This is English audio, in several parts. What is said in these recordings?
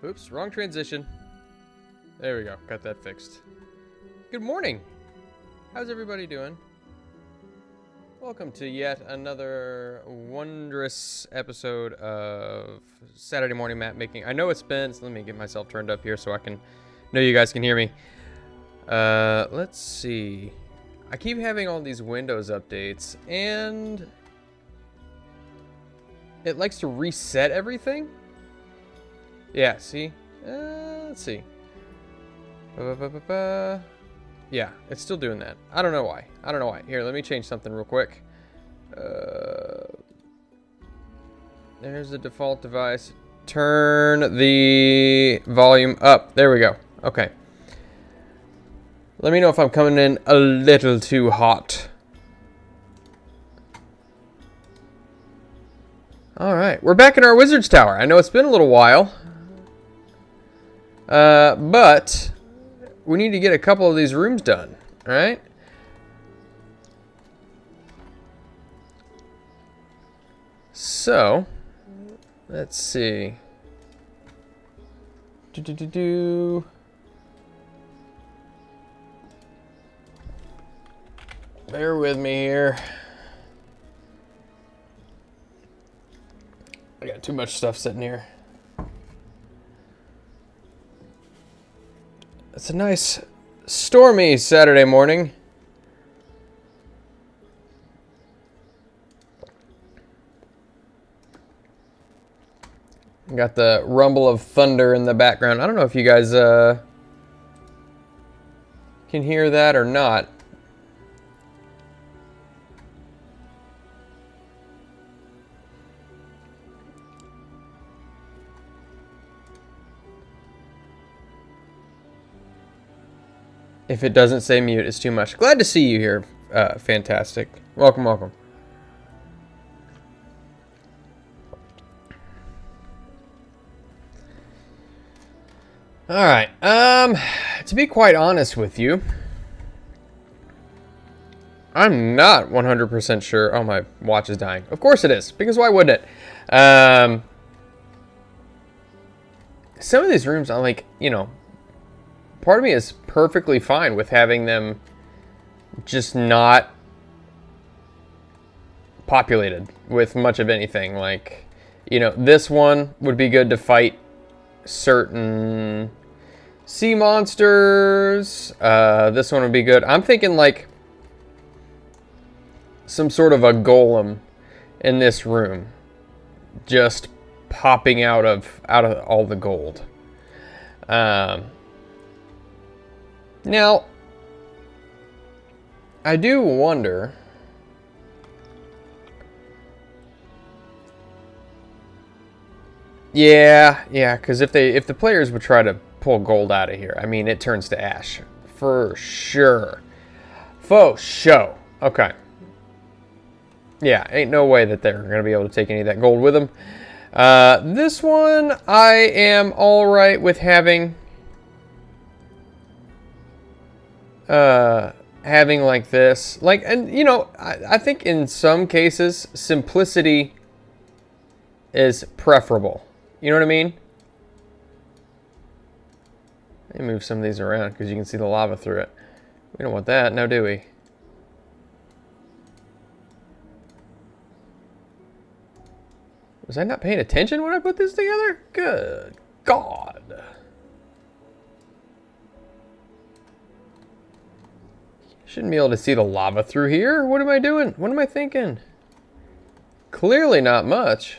Oops, wrong transition. There we go, got that fixed. Good morning. How's everybody doing? Welcome to yet another wondrous episode of Saturday Morning Map Making. I know it's been, so let me get myself turned up here so I can know you guys can hear me. Let's see. I keep having all these Windows updates, and it likes to reset everything. Yeah, see? Let's see. Yeah, it's still doing that. I don't know why. Here, let me change something real quick. There's the default device. Turn the volume up. There we go. Okay. Let me know if I'm coming in a little too hot. Alright, we're back in our Wizard's Tower. I know it's been a little while. But we need to get a couple of these rooms done, alright? So, let's see. Bear with me here. I got too much stuff sitting here. It's a nice stormy Saturday morning. Got the rumble of thunder in the background. I don't know if you guys can hear that or not. If it doesn't say mute, it's too much. Glad to see you here. Fantastic. Welcome, welcome. All right. To be quite honest with you, I'm not 100% sure. Oh, my watch is dying. Of course it is, because why wouldn't it? Some of these rooms, I'm like, you know, part of me is perfectly fine with having them just not populated with much of anything. Like, you know, this one would be good to fight certain sea monsters. This one would be good. I'm thinking like some sort of a golem in this room, just popping out of all the gold. Now, I do wonder. Yeah, because if the players would try to pull gold out of here, I mean, it turns to ash for sure. Faux show. Okay. Yeah, ain't no way that they're gonna be able to take any of that gold with them. This one, I am all right with having. Having like this, like, and you know, I think in some cases simplicity is preferable. You know what I mean? Let me move some of these around because you can see the lava through it. We don't want that, now do we? Was I not paying attention when I put this together? Good God. Shouldn't be able to see the lava through here. What am I doing? What am I thinking? Clearly not much.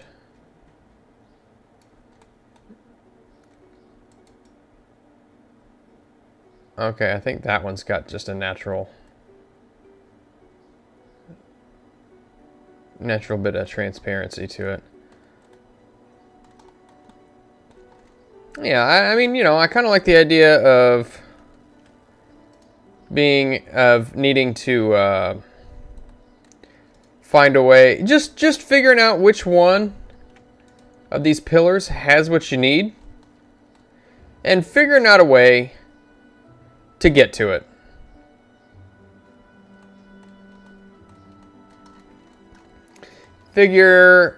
Okay, I think that one's got just a natural bit of transparency to it. Yeah, I mean, you know, I kind of like the idea of needing to find a way, just figuring out which one of these pillars has what you need, and figuring out a way to get to it. Figure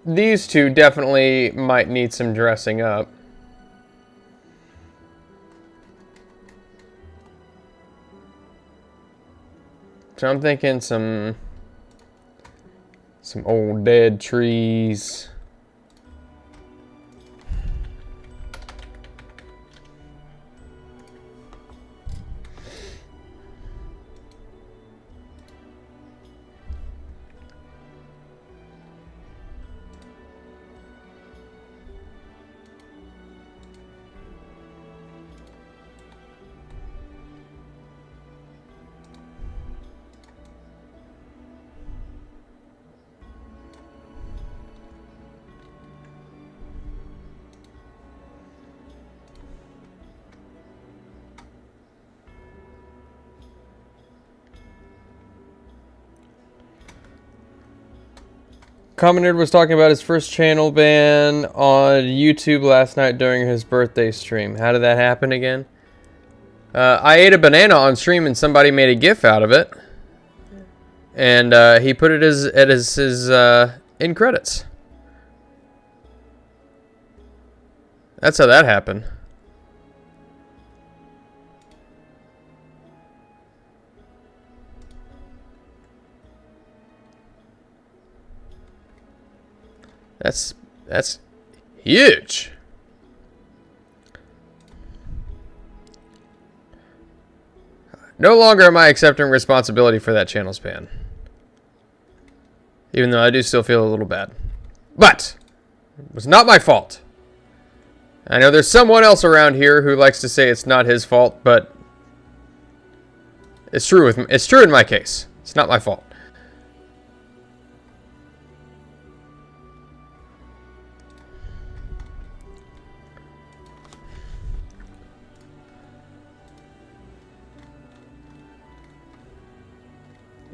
these two definitely might need some dressing up. So I'm thinking some old dead trees. Common was talking about his first channel ban on YouTube last night during his birthday stream. How did that happen again? I ate a banana on stream and somebody made a GIF out of it. And he put it as his in credits. That's how that happened. That's huge. No longer am I accepting responsibility for that channel span. Even though I do still feel a little bad. But it was not my fault. I know there's someone else around here who likes to say it's not his fault, but it's true it's true in my case. It's not my fault.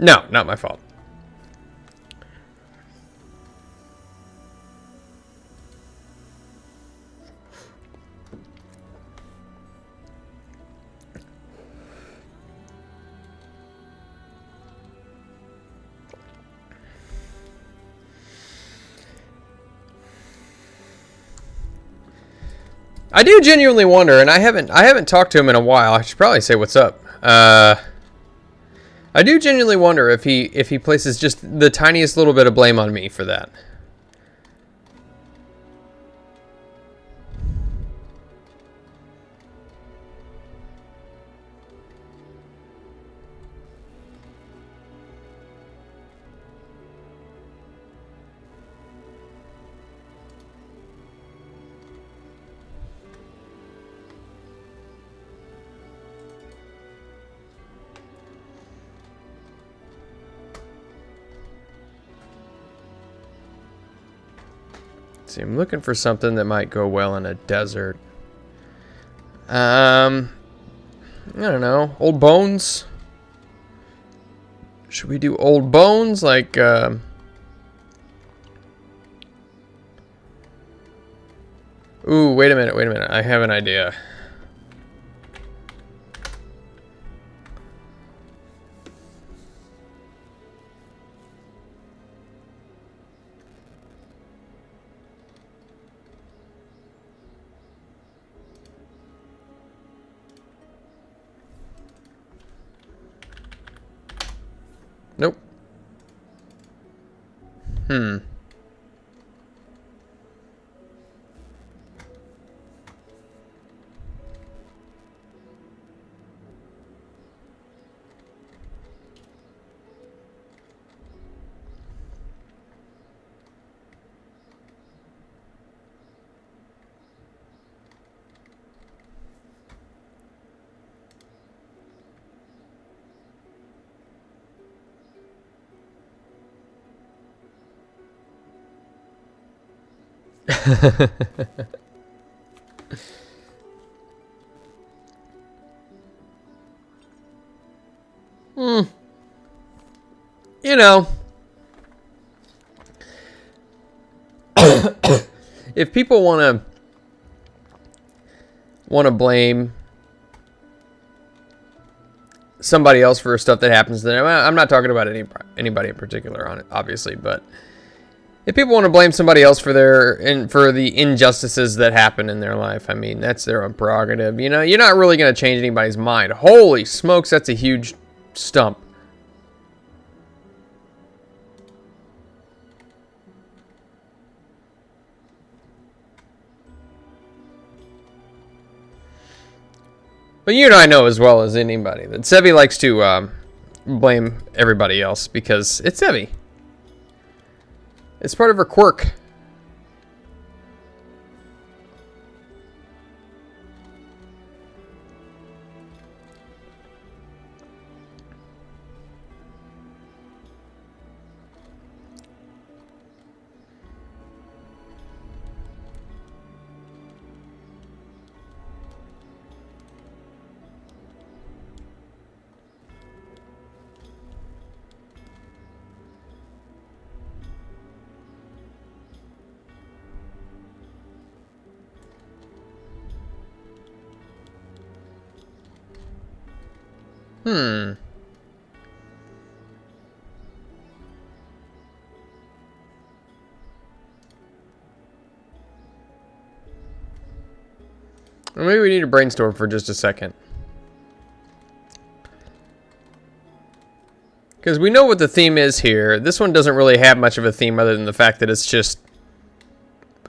No, not my fault. I do genuinely wonder, and I haven't talked to him in a while. I should probably say what's up. I do genuinely wonder if he places just the tiniest little bit of blame on me for that. See, I'm looking for something that might go well in a desert. I don't know. Old bones? Should we do old bones? Like, ooh, wait a minute. I have an idea. Nope. You know, if people want to blame somebody else for stuff that happens to them, I'm not talking about anybody in particular on it, obviously, but if people want to blame somebody else for for the injustices that happen in their life, I mean, that's their own prerogative. You know, you're not really going to change anybody's mind. Holy smokes, that's a huge stump. But you and I know as well as anybody that Sevi likes to blame everybody else because it's Sevi. It's part of her quirk. Or maybe we need to brainstorm for just a second. Because we know what the theme is here. This one doesn't really have much of a theme other than the fact that it's just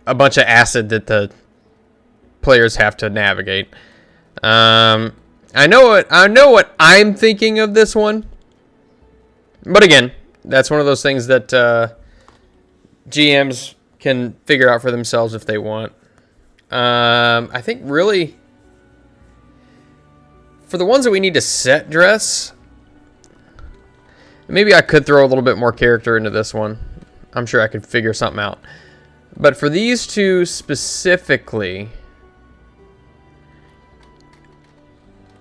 a bunch of acid that the players have to navigate. I know what I'm thinking of this one. But again, that's one of those things that GMs can figure out for themselves if they want. I think really for the ones that we need to set dress, maybe I could throw a little bit more character into this one. I'm sure I could figure something out. But for these two specifically,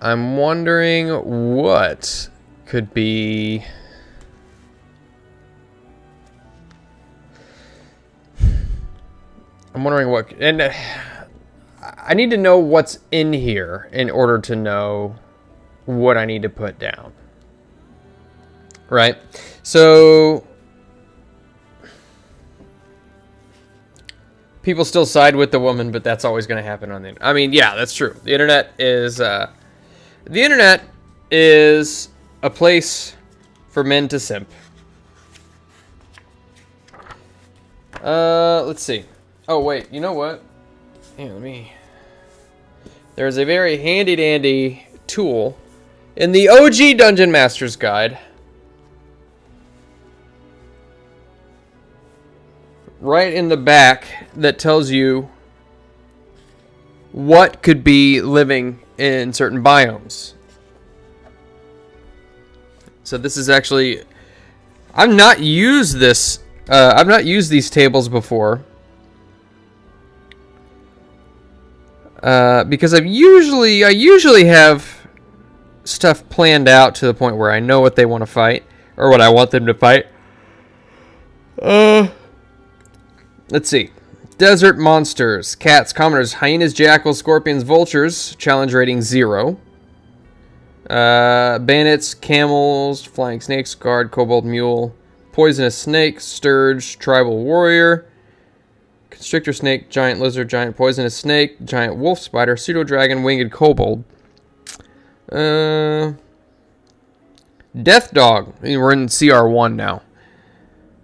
I'm wondering what could be... I'm wondering what... And I need to know what's in here in order to know what I need to put down. Right? So... people still side with the woman, but that's always going to happen on the internet. I mean, yeah, that's true. The internet is a place for men to simp. Let's see. Oh, wait, you know what? Here, there's a very handy-dandy tool in the OG Dungeon Master's Guide. Right in the back that tells you what could be living in certain biomes. So this is actually... I've not used this... I've not used these tables before. Because I usually have stuff planned out to the point where I know what they want to fight. Or what I want them to fight. Let's see. Desert monsters. Cats, commoners, hyenas, jackals, scorpions, vultures. Challenge rating 0. Bandits, camels, flying snakes, guard, kobold, mule, poisonous snake, sturge, tribal warrior, constrictor snake, giant lizard, giant poisonous snake, giant wolf spider, pseudo-dragon, winged kobold. Death dog. We're in CR1 now.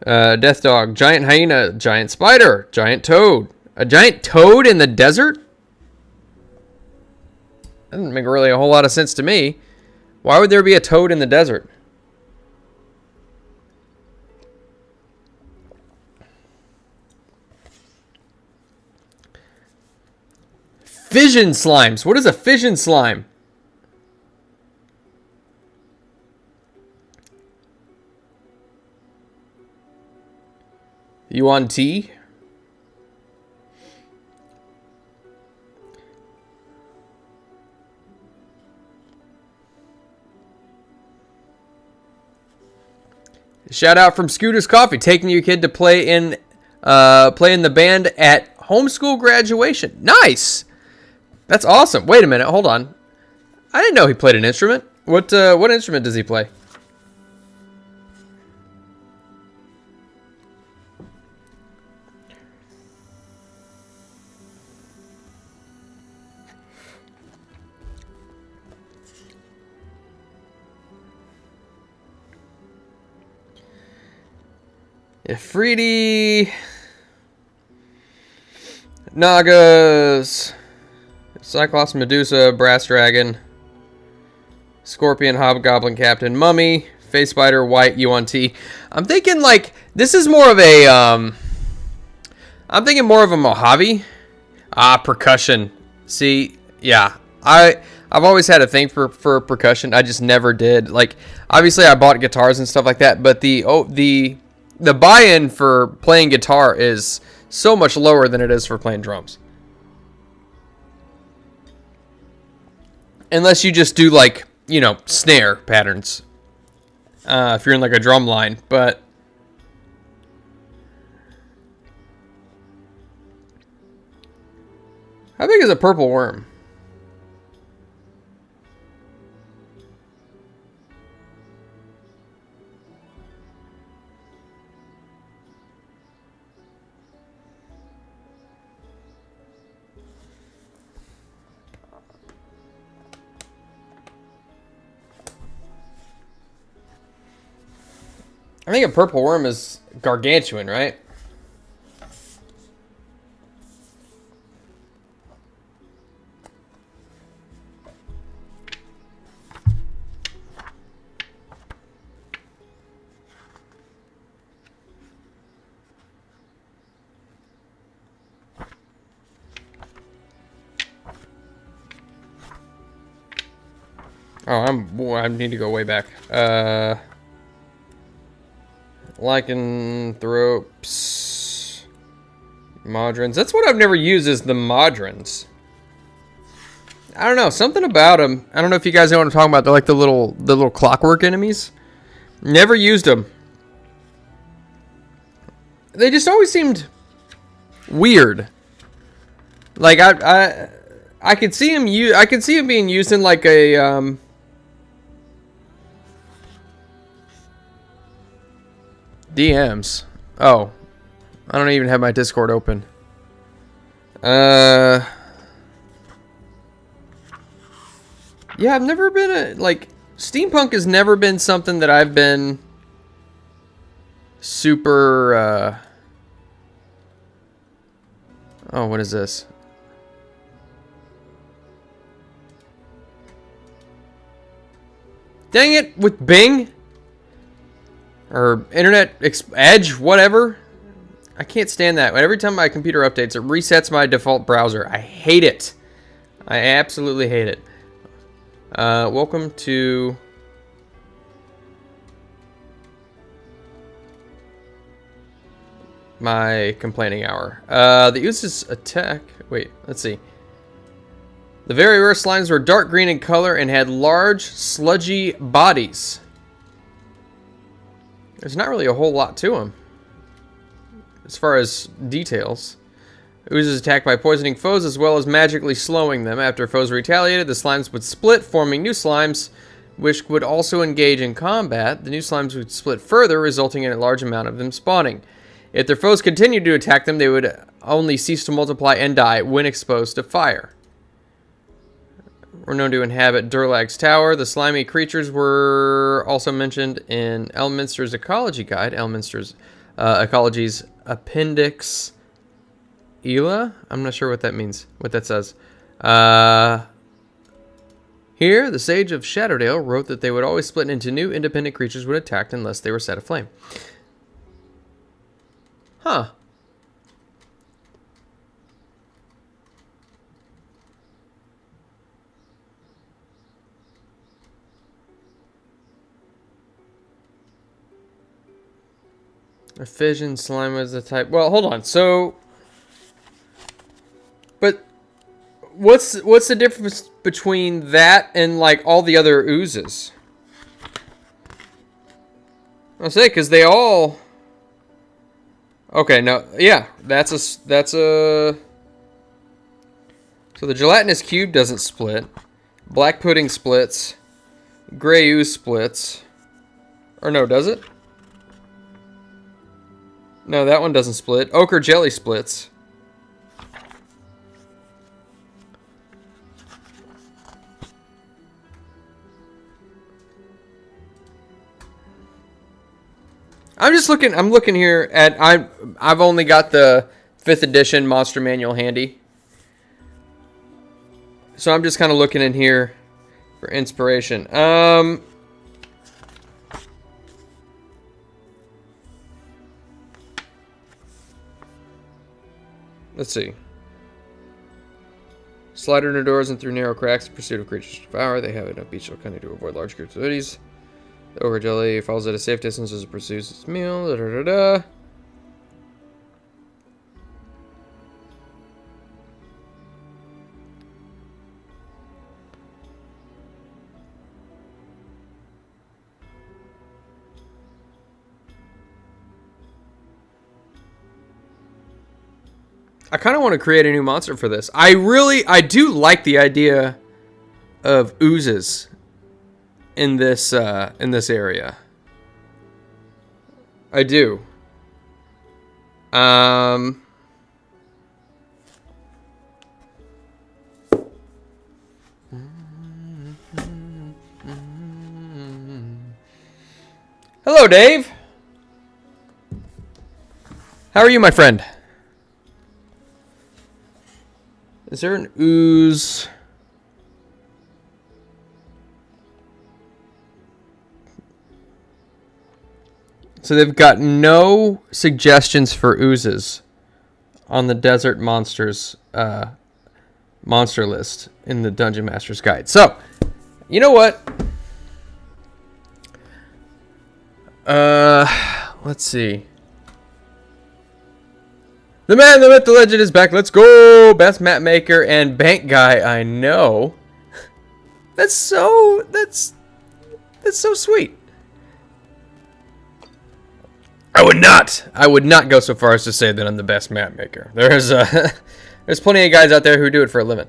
Death dog, giant hyena, giant spider, giant toad. A giant toad in the desert? That doesn't make really a whole lot of sense to me. Why would there be a toad in the desert? Fission slimes. What is a fission slime? You on tea? Shout out from Scooter's Coffee, taking your kid to play in the band at homeschool graduation. Nice. That's awesome. Wait a minute, hold on. I didn't know he played an instrument. What instrument does he play? Ifriti. Nagas. Cyclops, Medusa, Brass Dragon. Scorpion, Hobgoblin, Captain, Mummy. Face Spider, White, UNT. I'm thinking, like, this is more of a, I'm thinking more of a Mojave. Percussion. See, yeah. I've always had a thing for percussion. I just never did. Like, obviously I bought guitars and stuff like that, but the buy-in for playing guitar is so much lower than it is for playing drums. Unless you just do, like, you know, snare patterns. If you're in, like, a drum line. But how big is a purple worm? I think a purple worm is gargantuan, right? Oh, I need to go way back. Lycanthropes. Modrons. That's what I've never used is the Modrons. I don't know. Something about them. I don't know if you guys know what I'm talking about. They're like the little clockwork enemies. Never used them. They just always seemed weird. Like I could see him I could see him being used in like a DMs. Oh. I don't even have my Discord open. Yeah, I've never been like steampunk has never been something that I've been super oh, what is this? Dang it, with Bing or Internet Edge, whatever. I can't stand that. Every time my computer updates, it resets my default browser. I hate it. I absolutely hate it. Welcome to my complaining hour. The Ooze's attack. Wait, let's see. The very rare slimes were dark green in color and had large, sludgy bodies. There's not really a whole lot to them, as far as details. Oozes attacked by poisoning foes as well as magically slowing them. After foes retaliated, the slimes would split, forming new slimes, which would also engage in combat. The new slimes would split further, resulting in a large amount of them spawning. If their foes continued to attack them, they would only cease to multiply and die when exposed to fire. Were known to inhabit Durlag's tower. The slimy creatures were also mentioned in Elminster's Ecology Guide. Elminster's Ecology's Appendix Ela? I'm not sure what that means, what that says. Here, the Sage of Shatterdale wrote that they would always split into new independent creatures when attacked unless they were set aflame. Huh. A fission slime was the type. Well, hold on. So, but what's the difference between that and like all the other oozes? I'll say because they all. Okay, no, yeah, that's a. So the gelatinous cube doesn't split. Black pudding splits. Gray ooze splits. Or no, does it? No, that one doesn't split. Ochre jelly splits. I'm just looking. I'm looking here at. I've only got the 5th edition Monster Manual handy, so I'm just kind of looking in here for inspiration. Let's see. Slide under doors and through narrow cracks in pursuit of creatures to devour. They have enough beach cunning to avoid large groups of hoodies. The ogre jelly falls at a safe distance as it pursues its meal. Da, da, da, da. I kind of want to create a new monster for this. I do like the idea of oozes in this area. I do. Hello, Dave. How are you, my friend? Is there an ooze? So they've got no suggestions for oozes on the Desert Monsters monster list in the Dungeon Master's Guide. So, you know what? Let's see. The man, the myth, the legend is back. Let's go! Best map maker and bank guy I know. That's so sweet. I would not go so far as to say that I'm the best map maker. There's plenty of guys out there who do it for a living.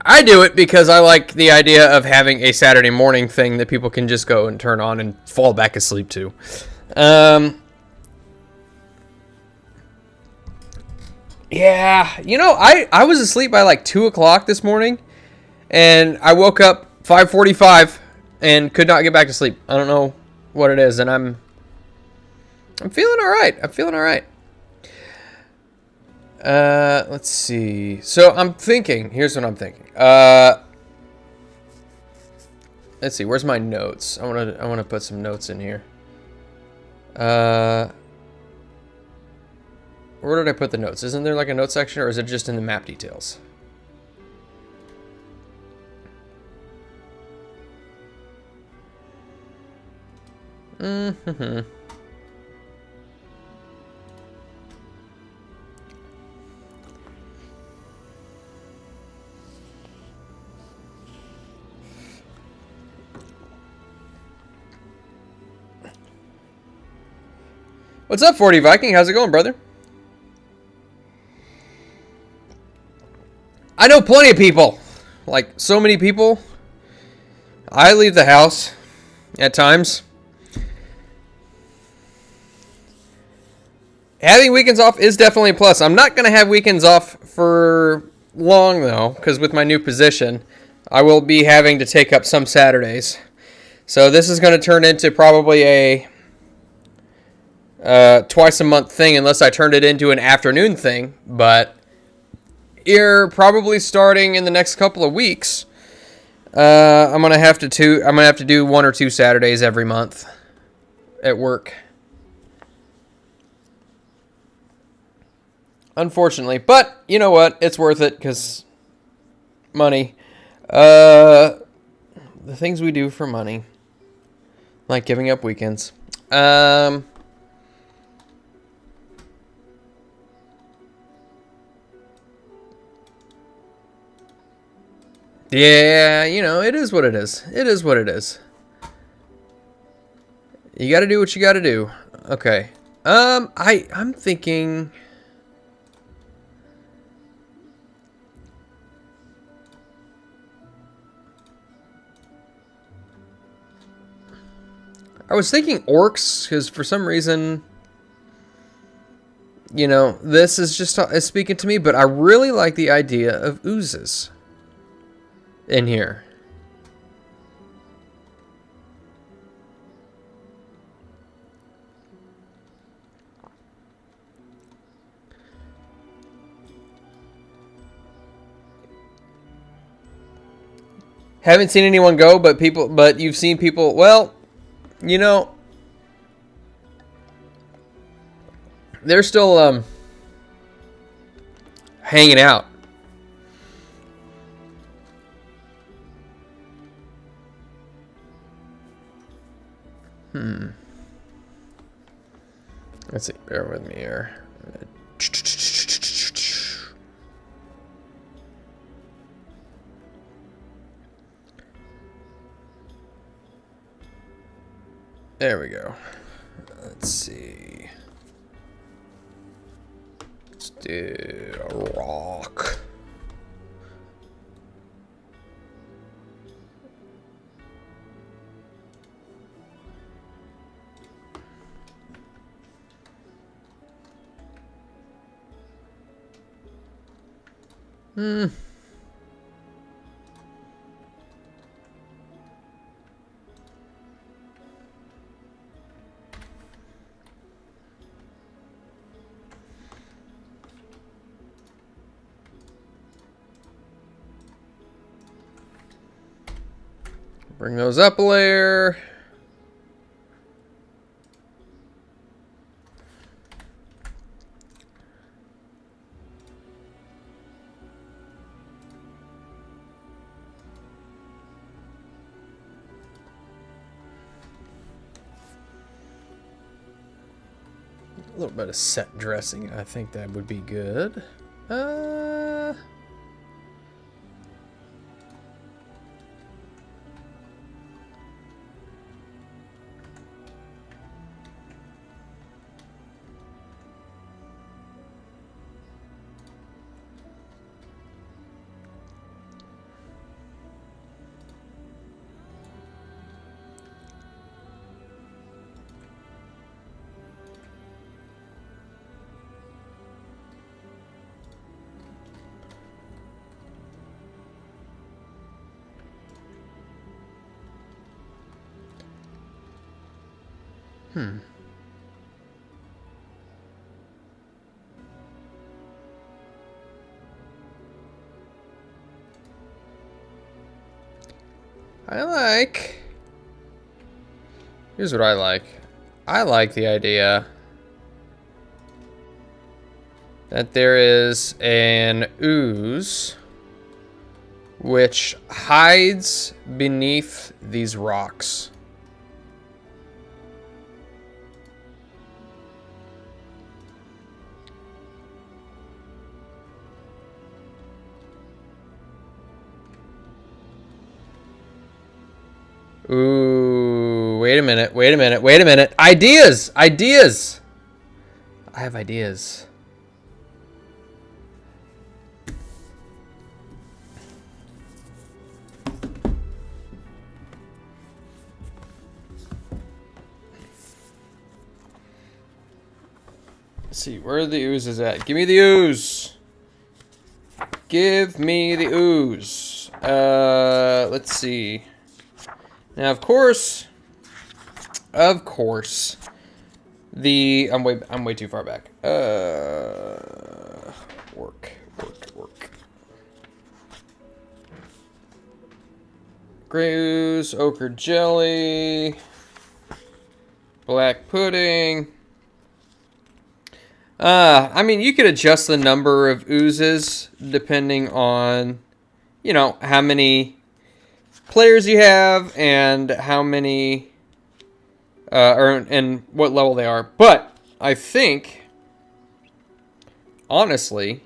I do it because I like the idea of having a Saturday morning thing that people can just go and turn on and fall back asleep to. Yeah, you know, I was asleep by like 2 o'clock this morning, and I woke up 5:45 and could not get back to sleep. I don't know what it is, and I'm feeling all right. I'm feeling all right. Let's see. So I'm thinking. Here's what I'm thinking. Let's see. Where's my notes? I wanna put some notes in here. Where did I put the notes? Isn't there like a note section, or is it just in the map details? Mm-hmm. What's up, 40 Viking? How's it going, brother? I know plenty of people. Like, so many people. I leave the house at times. Having weekends off is definitely a plus. I'm not going to have weekends off for long, though, because with my new position, I will be having to take up some Saturdays. So this is going to turn into probably a twice a month thing, unless I turned it into an afternoon thing. But here, probably starting in the next couple of weeks, I'm gonna have to do 1 or 2 Saturdays every month at work. Unfortunately, but you know what? It's worth it because money. The things we do for money, like giving up weekends. Yeah, you know, it is what it is. It is what it is. You gotta do what you gotta do. Okay. I'm thinking... I was thinking orcs, because for some reason, you know, this is just speaking to me, but I really like the idea of oozes in here. Haven't seen anyone go, but you've seen people. Well, you know, they're still hanging out. Let's see. Bear with me here. There we go. Let's see. Let's do a rock. Bring those up a layer. A little bit of set dressing. I think that would be good. Here's what I like. I like the idea that there is an ooze which hides beneath these rocks. Ooh, wait a minute. Ideas! Ideas! I have ideas. Let's see, where are the oozes at? Give me the ooze. Give me the ooze. Let's see. Now, of course, I'm way too far back. Work. Gray ooze, ochre jelly, black pudding. I mean, you could adjust the number of oozes depending on, you know, how many players you have and how many and what level they are. But I think, honestly,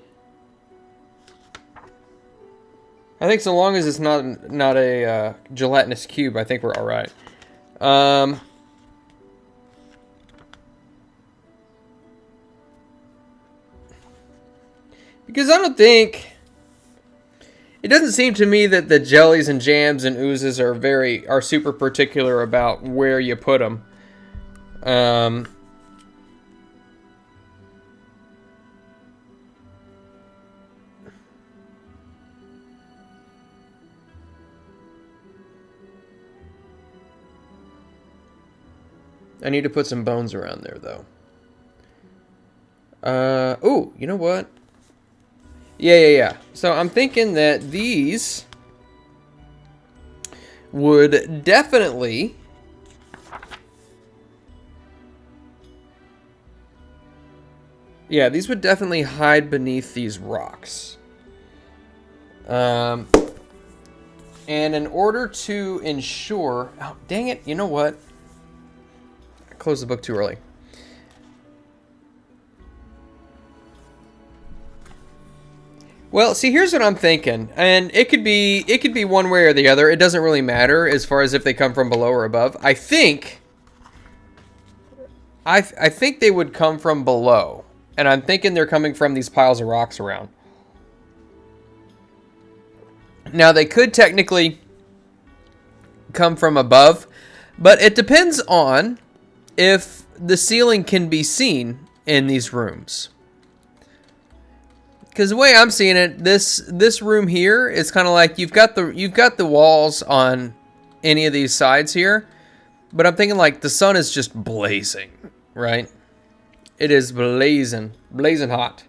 so long as it's not a gelatinous cube, I think we're all right. Because I don't think... It doesn't seem to me that the jellies and jams and oozes are super particular about where you put them. I need to put some bones around there, though. Oh, you know what? Yeah. So I'm thinking that these would definitely these would definitely hide beneath these rocks. And in order to ensure... Oh, dang it. You know what? I closed the book too early. Well, see, here's what I'm thinking. And it could be one way or the other. It doesn't really matter as far as if they come from below or above. I think they would come from below. And I'm thinking they're coming from these piles of rocks around. Now, they could technically come from above, but it depends on if the ceiling can be seen in these rooms. Because the way I'm seeing it, this room here is kind of like you've got the walls on any of these sides here, but I'm thinking like the sun is just blazing, right? It is blazing hot.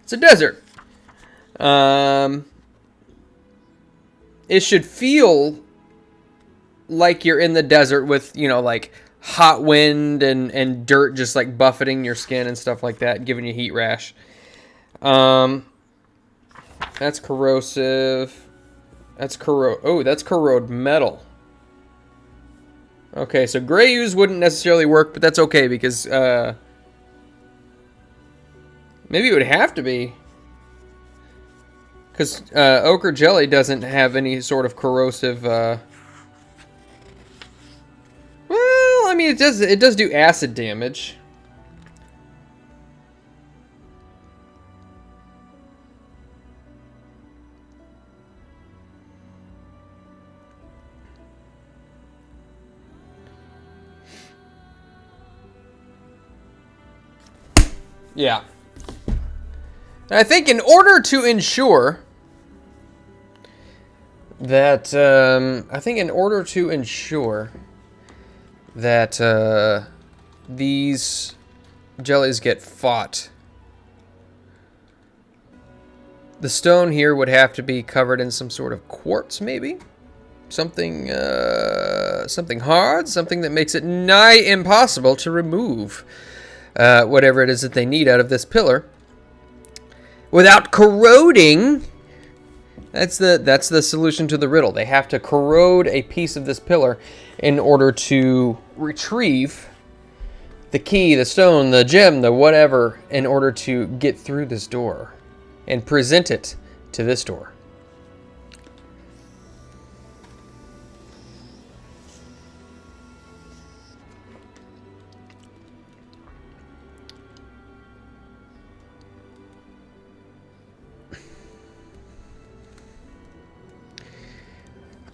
It's a desert. It should feel like you're in the desert with, you know, like hot wind and dirt just like buffeting your skin and stuff like that, giving you heat rash. That's corrosive. That's corrode metal. Okay, so gray ooze wouldn't necessarily work, but that's okay because maybe it would have to be. Because ochre jelly doesn't have any sort of corrosive... well, I mean, it does do acid damage. Yeah. And I think in order to ensure that these jellies get fought, the stone here would have to be covered in some sort of quartz, maybe something hard, something that makes it nigh impossible to remove whatever it is that they need out of this pillar without corroding. That's the solution to the riddle. They have to corrode a piece of this pillar in order to retrieve the key, the stone, the gem, the whatever, in order to get through this door and present it to this door.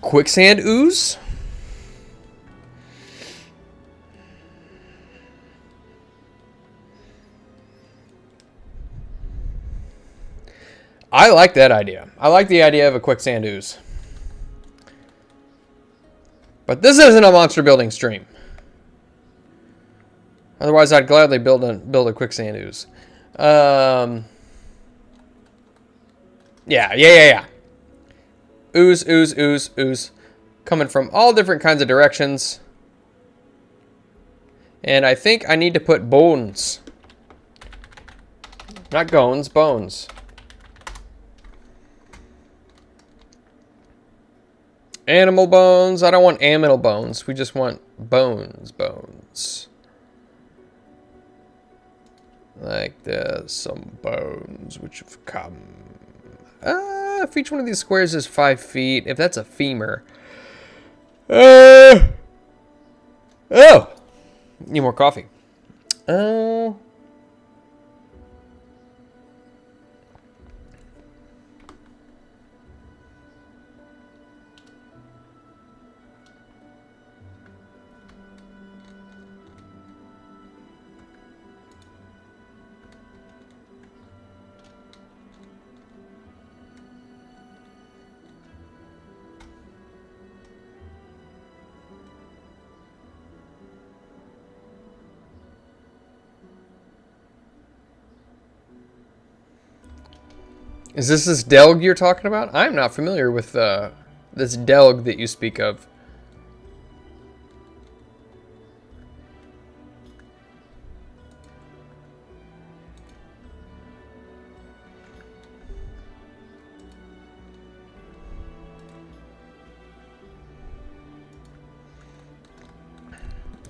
Quicksand ooze? I like that idea. I like the idea of a quicksand ooze. But this isn't a monster building stream. Otherwise, I'd gladly build a quicksand ooze. Yeah. Ooze, ooze, ooze, ooze. Coming from all different kinds of directions. And I think I need to put bones. Not gones, bones. Animal bones. I don't want aminal bones. We just want bones. Like there's some bones which have come. If each one of these squares is 5 feet, if that's a femur. Oh! Need more coffee. Is this delg you're talking about? I'm not familiar with this delg that you speak of.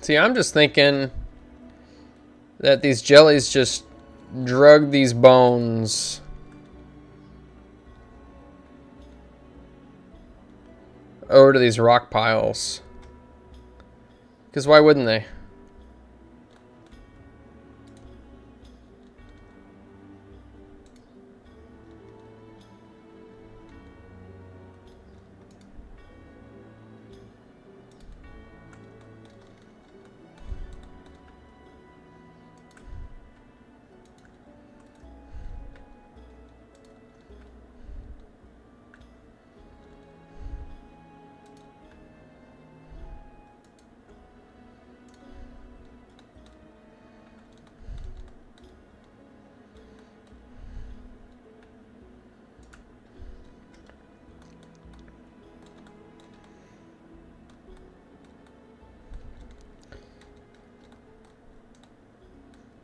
See, I'm just thinking that these jellies just drug these bones over to these rock piles. Because why wouldn't they?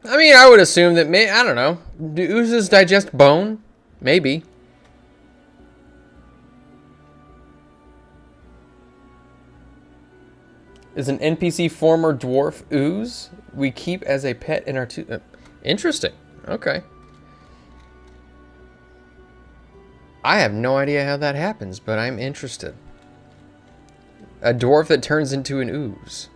I mean, I would assume that I don't know. Do oozes digest bone? Maybe. Is an NPC former dwarf ooze we keep as a pet in our interesting. Okay. I have no idea how that happens, but I'm interested. A dwarf that turns into an ooze.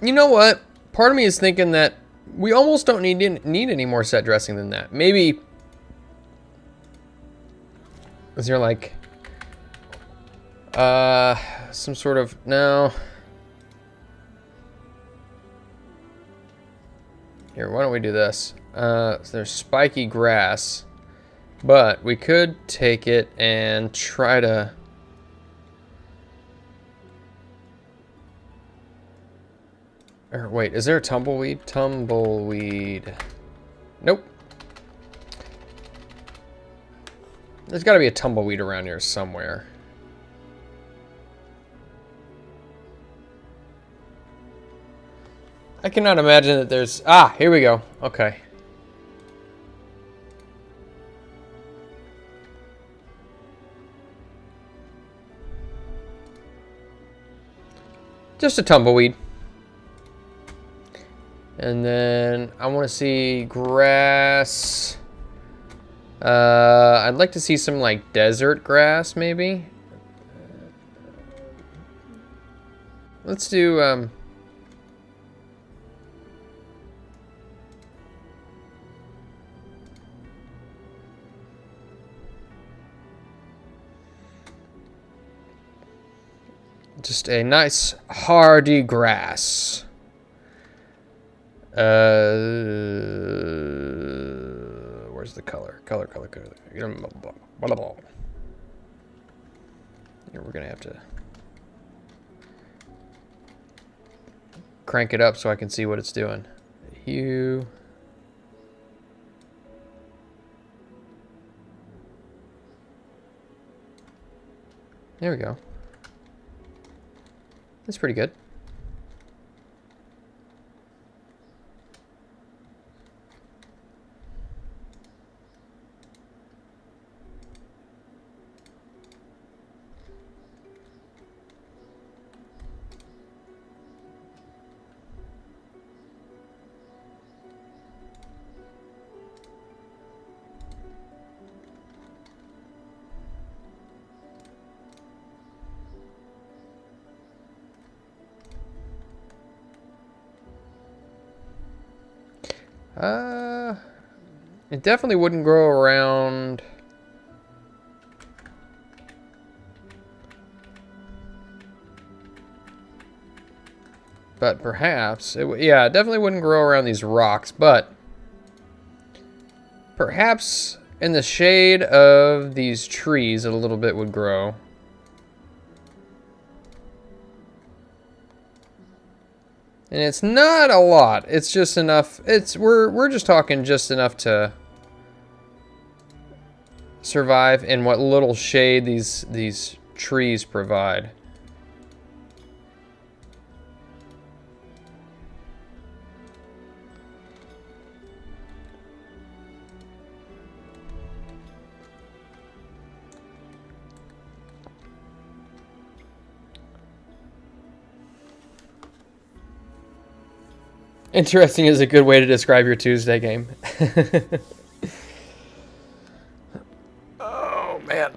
You know what? Part of me is thinking that we almost don't need any more set dressing than that. Maybe... Is there like... some sort of... No. Here, why don't we do this? So there's spiky grass. But we could take it and try to... Or wait, is there a tumbleweed? Tumbleweed. Nope. There's got to be a tumbleweed around here somewhere. I cannot imagine that there's... Ah, here we go. Okay. Just a tumbleweed. And then I want to see grass. I'd like to see some like desert grass maybe. Let's do just a nice hardy grass. Where's the color? Color. Here, we're gonna have to crank it up so I can see what it's doing. Hue. There we go. That's pretty good. It definitely wouldn't grow around. But perhaps, yeah, it definitely wouldn't grow around these rocks, but perhaps in the shade of these trees a little bit would grow. And it's not a lot. It's just enough. We're just talking just enough to survive in what little shade these trees provide. Interesting is a good way to describe your Tuesday game. Oh, man.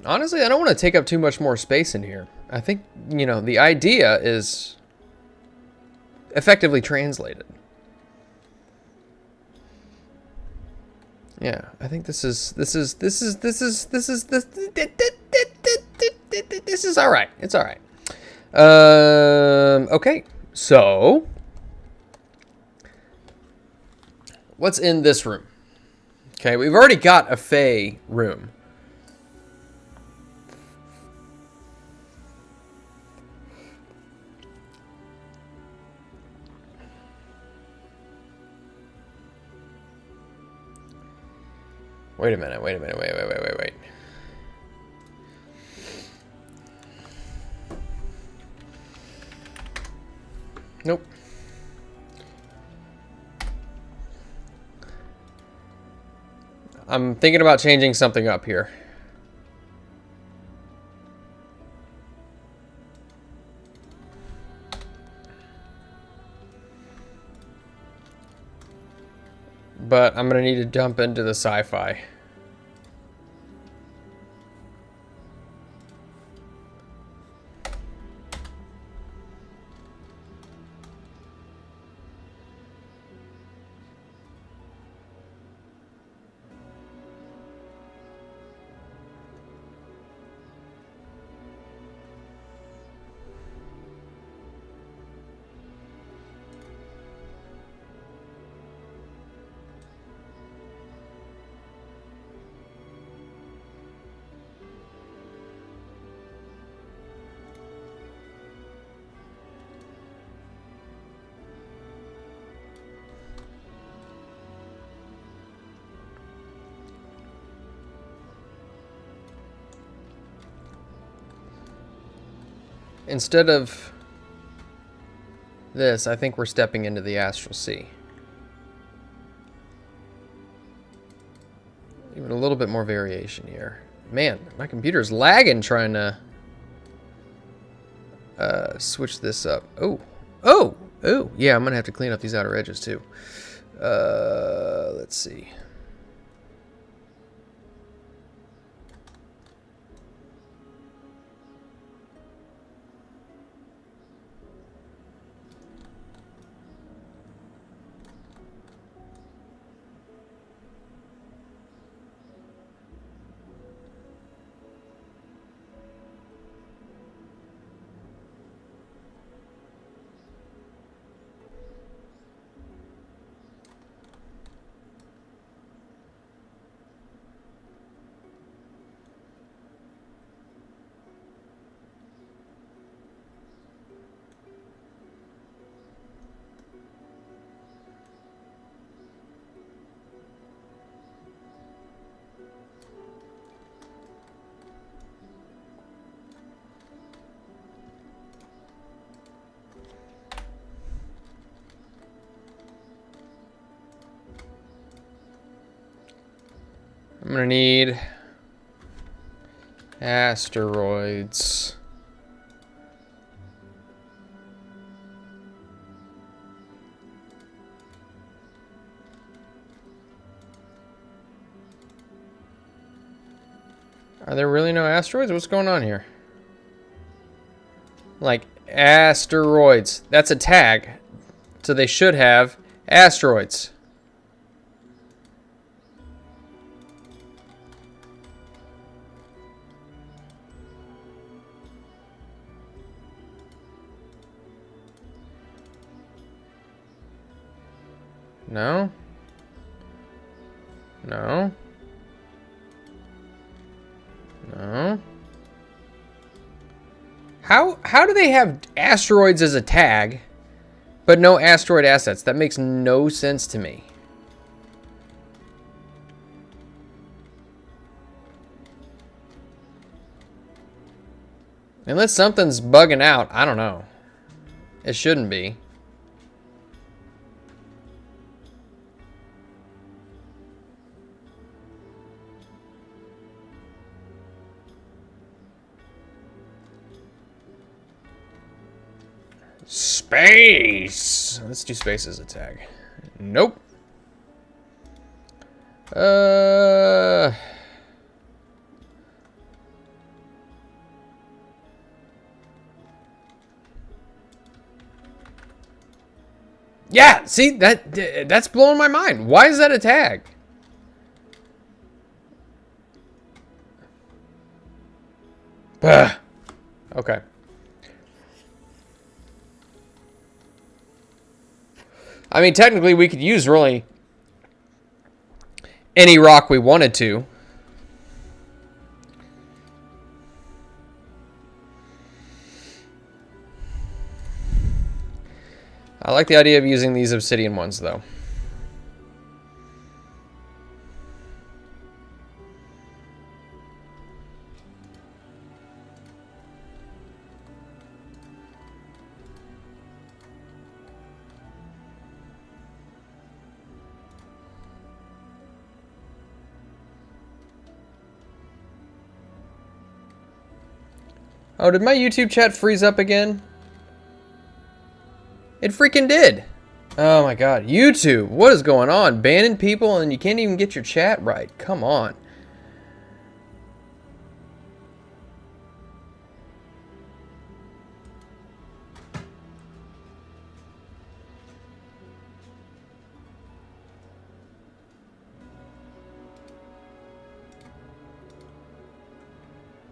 Honestly, I don't want to take up too much more space in here. I think, you know, the idea is effectively translated. Yeah, I think this is all right. It's all right. Okay, so what's in this room? Okay, we've already got a Fey room. Wait a minute, wait. Nope. I'm thinking about changing something up here. But I'm gonna need to jump into the sci-fi. Instead of this, I think we're stepping into the astral sea. Even a little bit more variation here. Man, my computer's lagging trying to switch this up. Oh, yeah, I'm gonna have to clean up these outer edges too. Let's see. I'm gonna need asteroids. Are there really no asteroids? What's going on here? Like, asteroids. That's a tag. So they should have asteroids. No? No? No? How do they have asteroids as a tag, but no asteroid assets? That makes no sense to me. Unless something's bugging out, I don't know. It shouldn't be. Space! Let's do space as a tag. Nope. Yeah, see, that's blowing my mind. Why is that a tag? Ugh. Okay. I mean, technically, we could use really any rock we wanted to. I like the idea of using these obsidian ones, though. Oh, did my YouTube chat freeze up again? It freaking did. Oh my god. YouTube, what is going on? Banning people and you can't even get your chat right. Come on.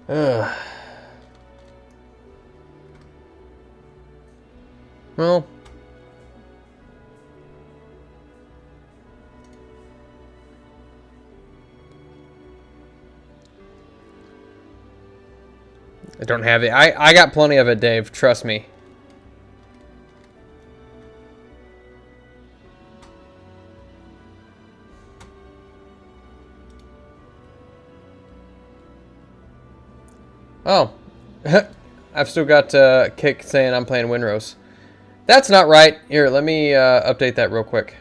Ugh. Well. I don't have it. I got plenty of it, Dave. Trust me. Oh. I've still got Kick saying I'm playing Windrose. That's not right. Here, let me update that real quick.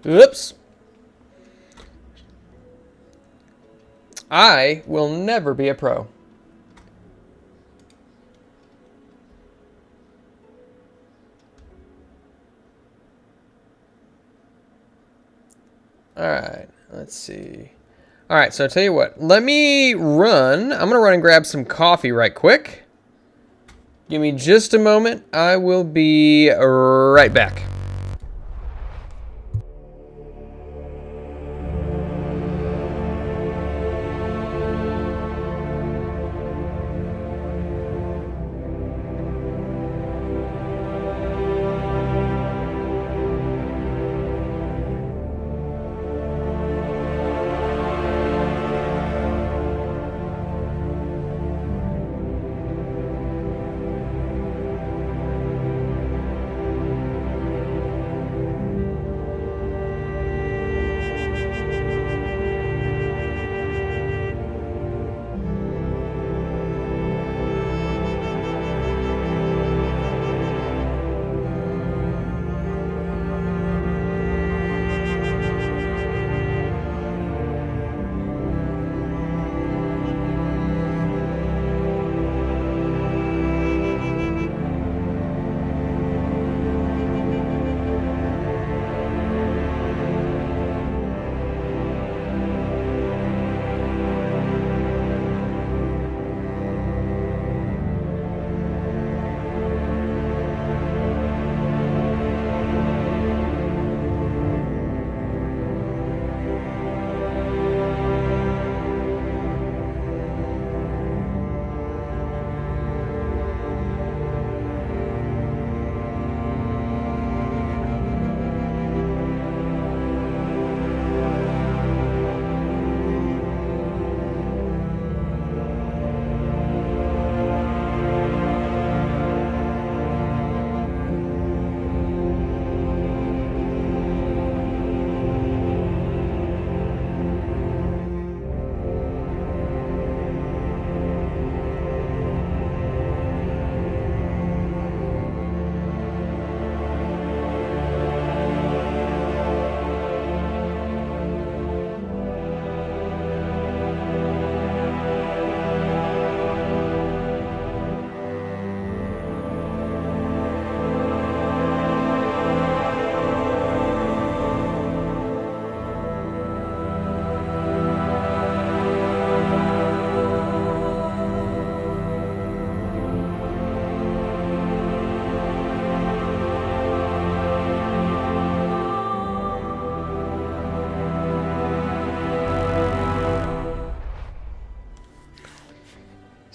Oops. I will never be a pro. Alright, let's see. Alright, so I'll tell you what. Let me run. I'm going to run and grab some coffee right quick. Give me just a moment. I will be right back.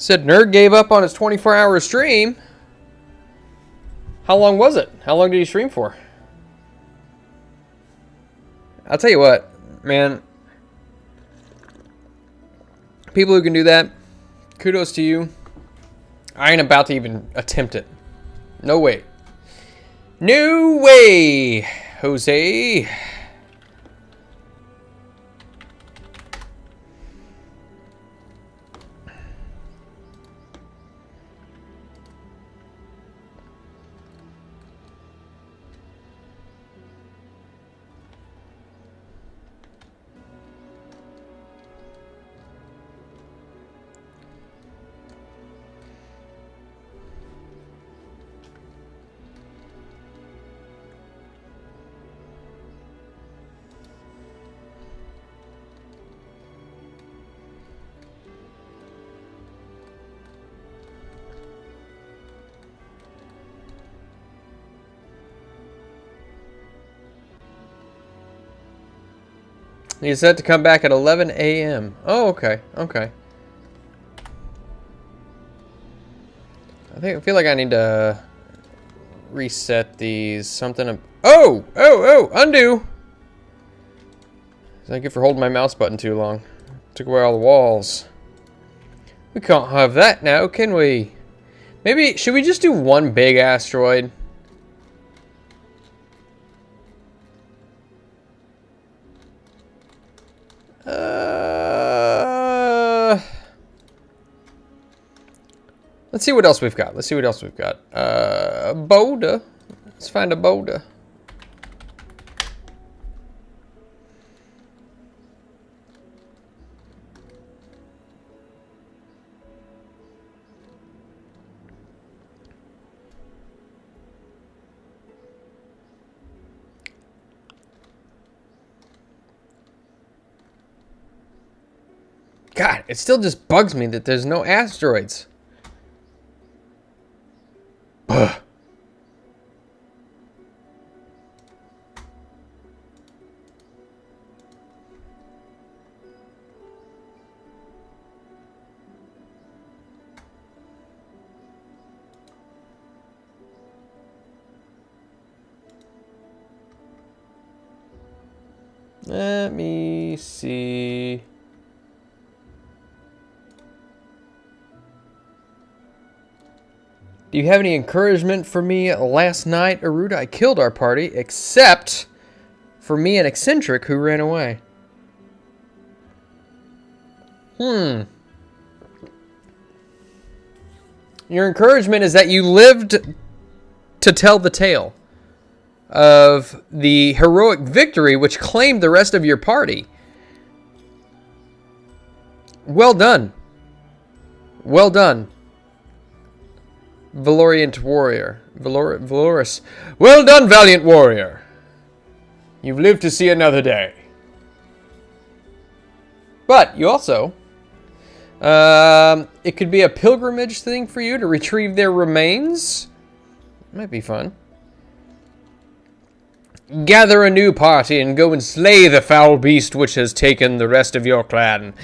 Said Nerd gave up on his 24-hour stream. How long was it? How long did he stream for? I'll tell you what, man. People who can do that, kudos to you. I ain't about to even attempt it. No way. No way, Jose. He's set to come back at 11 a.m. Oh, okay, okay. I feel like I need to reset these. Something. Oh! Undo! Thank you for holding my mouse button too long. Took away all the walls. We can't have that now, can we? Maybe, should we just do one big asteroid? Let's see what else we've got. A boulder. Let's find a boulder. God, it still just bugs me that there's no asteroids. Ugh. Let me see. Do you have any encouragement for me last night, Aruda? I killed our party, except for me and Eccentric, who ran away. Your encouragement is that you lived to tell the tale of the heroic victory which claimed the rest of your party. Well done. Well done. Valorant warrior. Valorous. Well done, valiant warrior. You've lived to see another day. But you also... it could be a pilgrimage thing for you to retrieve their remains. Might be fun. Gather a new party and go and slay the foul beast which has taken the rest of your clan.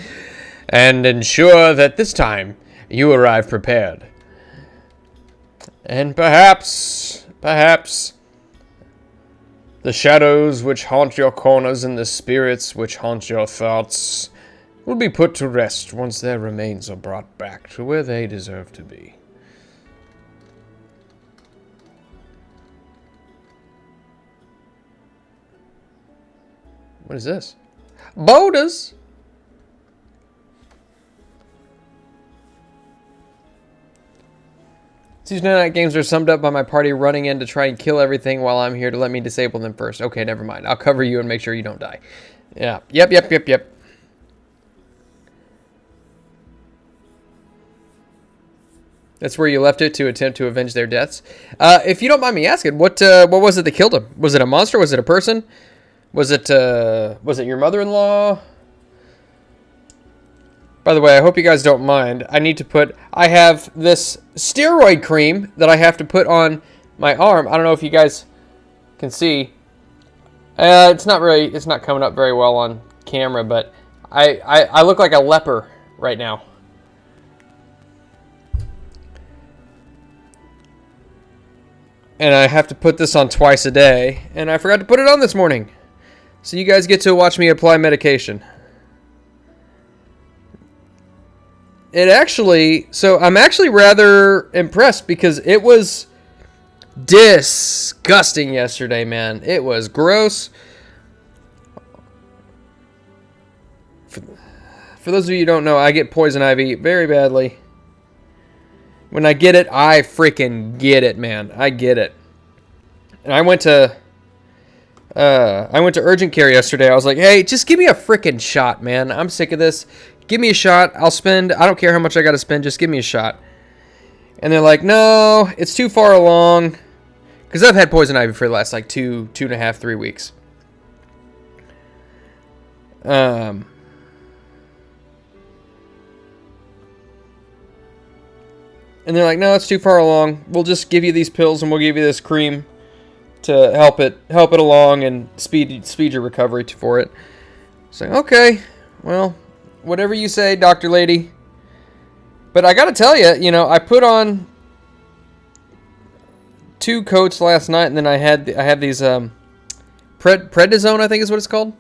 And ensure that this time you arrive prepared. And perhaps, the shadows which haunt your corners and the spirits which haunt your thoughts will be put to rest once their remains are brought back to where they deserve to be. What is this? Boulders! Tuesday night games are summed up by my party running in to try and kill everything while I'm here to let me disable them first. Okay, never mind. I'll cover you and make sure you don't die. Yeah. Yep. That's where you left it to attempt to avenge their deaths. If you don't mind me asking, what was it that killed him? Was it a monster? Was it a person? Was it your mother-in-law? By the way, I hope you guys don't mind. I have this steroid cream that I have to put on my arm. I don't know if you guys can see. It's not coming up very well on camera, but I look like a leper right now. And I have to put this on twice a day. And I forgot to put it on this morning. So you guys get to watch me apply medication. So I'm actually rather impressed because it was disgusting yesterday, man. It was gross. For those of you who don't know, I get poison ivy very badly. When I get it, I freaking get it, man. I get it. And I went to urgent care yesterday. I was like, hey, just give me a freaking shot, man. I'm sick of this. Give me a shot. I don't care how much I got to spend. Just give me a shot. And they're like, no, it's too far along. Because I've had poison ivy for the last like 2.5, 3 weeks. And they're like, no, it's too far along. We'll just give you these pills and we'll give you this cream to help it along and speed your recovery for it. So, okay, well, whatever you say, Dr. Lady. But I gotta tell you, I put on 2 coats last night, and then I have these prednisone, I think is what it's called.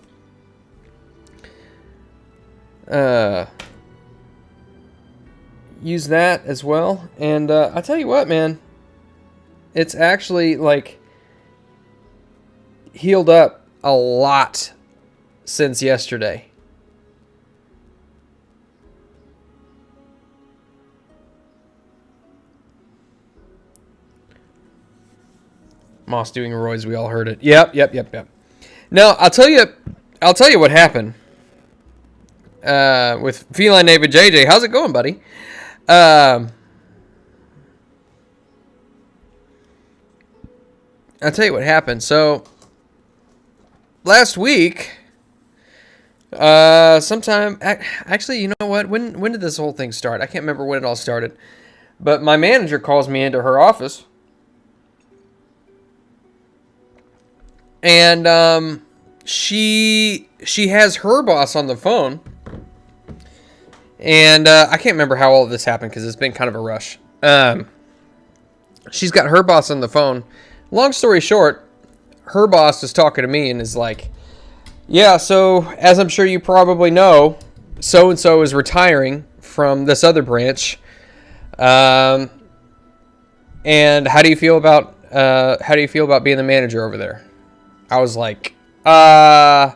Use that as well, and I tell you what, man, it's actually like healed up a lot since yesterday. Moss doing roids, we all heard it. Yep. Now, I'll tell you what happened with Feline David JJ. How's it going, buddy? I'll tell you what happened. So, last week, actually, you know what? When did this whole thing start? I can't remember when it all started. But my manager calls me into her office. And she has her boss on the phone. And I can't remember how all of this happened because it's been kind of a rush. She's got her boss on the phone. Long story short, her boss is talking to me and is like, yeah, so as I'm sure you probably know, so-and-so is retiring from this other branch. And how do you feel about being the manager over there? I was like, yeah,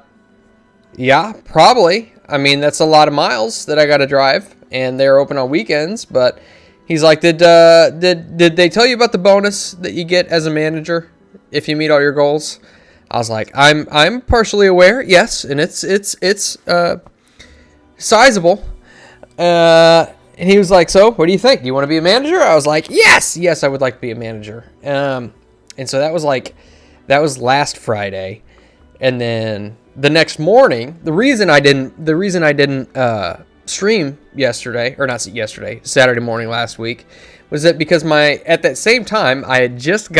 probably. I mean, that's a lot of miles that I got to drive, and they're open on weekends. But he's like, did they tell you about the bonus that you get as a manager if you meet all your goals? I was like, I'm partially aware, yes, and it's sizable. And he was like, so what do you think? Do you want to be a manager? I was like, yes, I would like to be a manager. And so that was last Friday. And then the next morning, the reason I didn't stream yesterday, or not yesterday, Saturday morning last week, was that because at that same time I just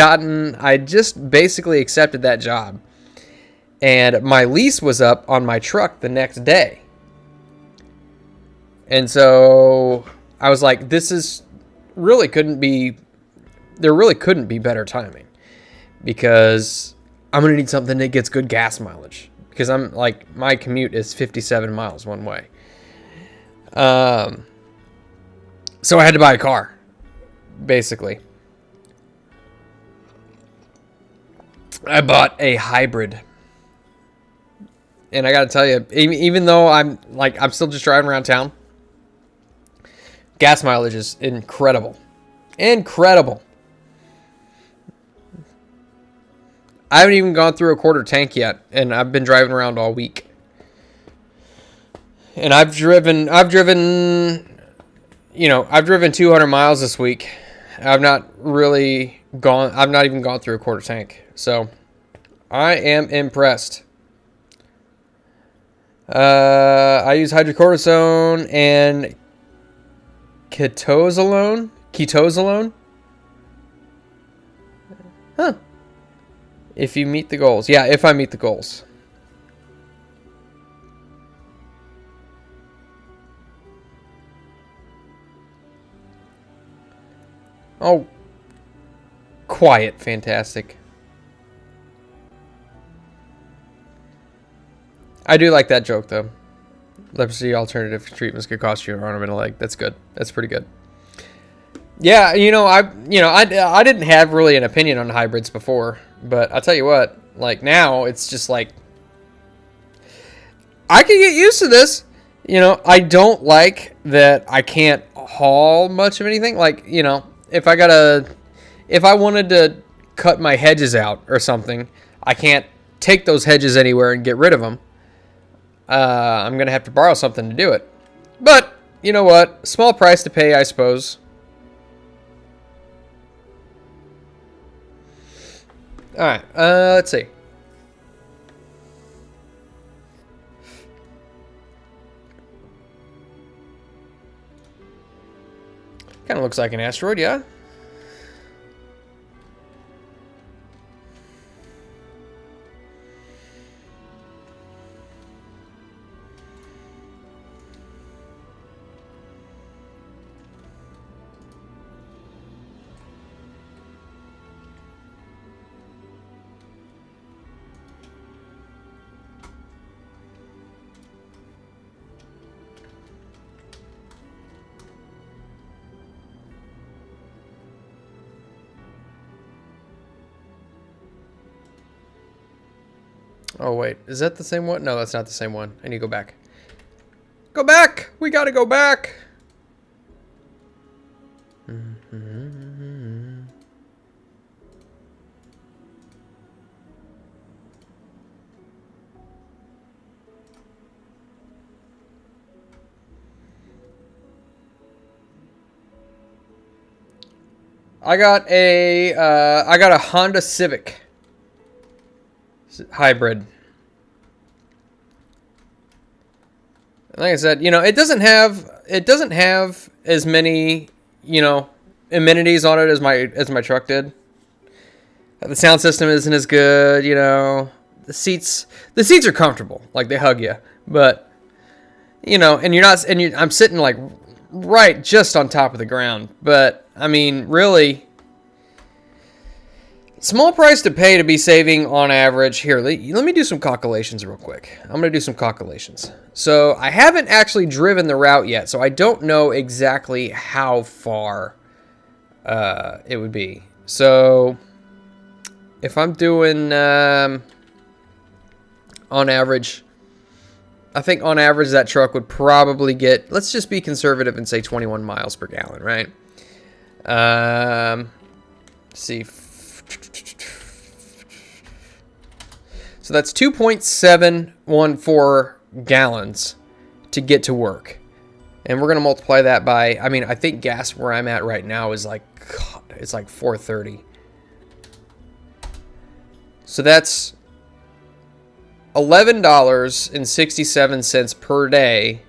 basically accepted that job, and my lease was up on my truck the next day. And so I was like, there really couldn't be better timing, because I'm going to need something that gets good gas mileage, because my commute is 57 miles one way. So I had to buy a car, basically. I bought a hybrid. And I got to tell you, even though I'm still just driving around town, gas mileage is incredible. Incredible. I haven't even gone through a quarter tank yet, and I've been driving around all week. And I've driven 200 miles this week. I've not even gone through a quarter tank. So I am impressed. I use hydrocortisone and ketozolone. Huh. If you meet the goals. Yeah, if I meet the goals. Oh, quiet fantastic. I do like that joke, though. Leprosy alternative treatments could cost you an arm and a leg. That's good. That's pretty good. Yeah, I didn't have really an opinion on hybrids before, but I'll tell you what, like now it's just like I can get used to this. I don't like that I can't haul much of anything. Like, if I wanted to cut my hedges out or something, I can't take those hedges anywhere and get rid of them. I'm going to have to borrow something to do it. But, you know what? Small price to pay, I suppose. Alright, let's see. Kind of looks like an asteroid, yeah? Oh, wait. Is that the same one? No, that's not the same one. I need to go back. Go back! We gotta go back! I got a Honda Civic hybrid. Like I said, it doesn't have as many, amenities on it as my truck did. The sound system isn't as good, The seats are comfortable, like they hug you, but I'm sitting like right just on top of the ground. But I mean, really, small price to pay to be saving on average. Here, let me do some calculations real quick. I'm going to do some calculations. So I haven't actually driven the route yet, so I don't know exactly how far it would be. So if I'm doing on average, I think on average that truck would probably get, let's just be conservative and say 21 miles per gallon, right? Let's see. So that's 2.714 gallons to get to work. And we're going to multiply that by, I think gas where I'm at right now is like, God, it's like $4.30. So that's $11.67 per day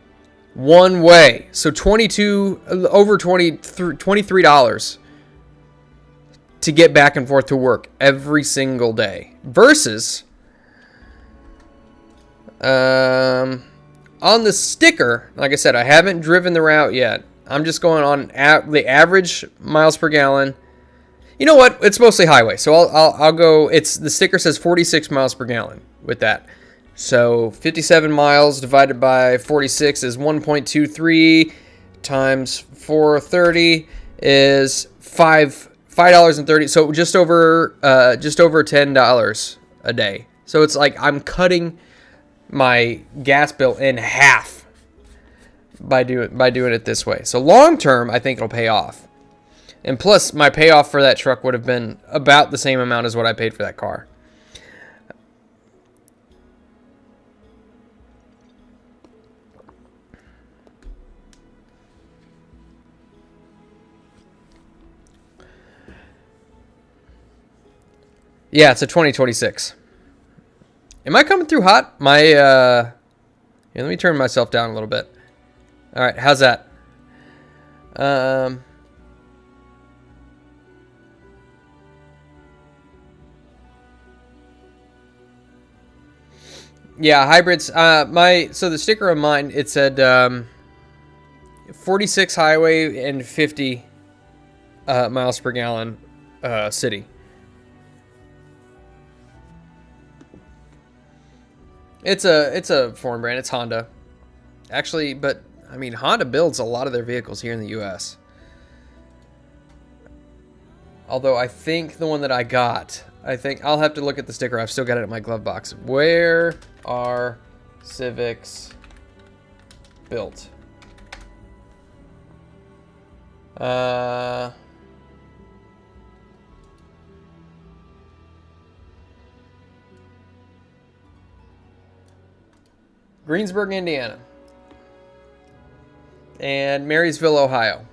one way. So $23 to get back and forth to work every single day. Versus on the sticker, like I said, I haven't driven the route yet. I'm just going on the average miles per gallon. You know what? It's mostly highway, so I'll go. The sticker says 46 miles per gallon with that. So 57 miles divided by 46 is 1.23 times 430 is $5.30. So just over $10 a day. So it's like I'm cutting my gas bill in half by doing it this way. So long term, I think it'll pay off. And plus, my payoff for that truck would have been about the same amount as what I paid for that car. Yeah, it's a 2026. Am I coming through hot? Here, let me turn myself down a little bit. All right, how's that? Yeah, hybrids. So the sticker on mine, it said 46 highway and 50 miles per gallon city. It's a foreign brand. It's Honda, actually. But I mean, Honda builds a lot of their vehicles here in the U.S. Although I think the one that I got, I think I'll have to look at the sticker. I've still got it in my glove box. Where are Civics built? Greensburg, Indiana, and Marysville, Ohio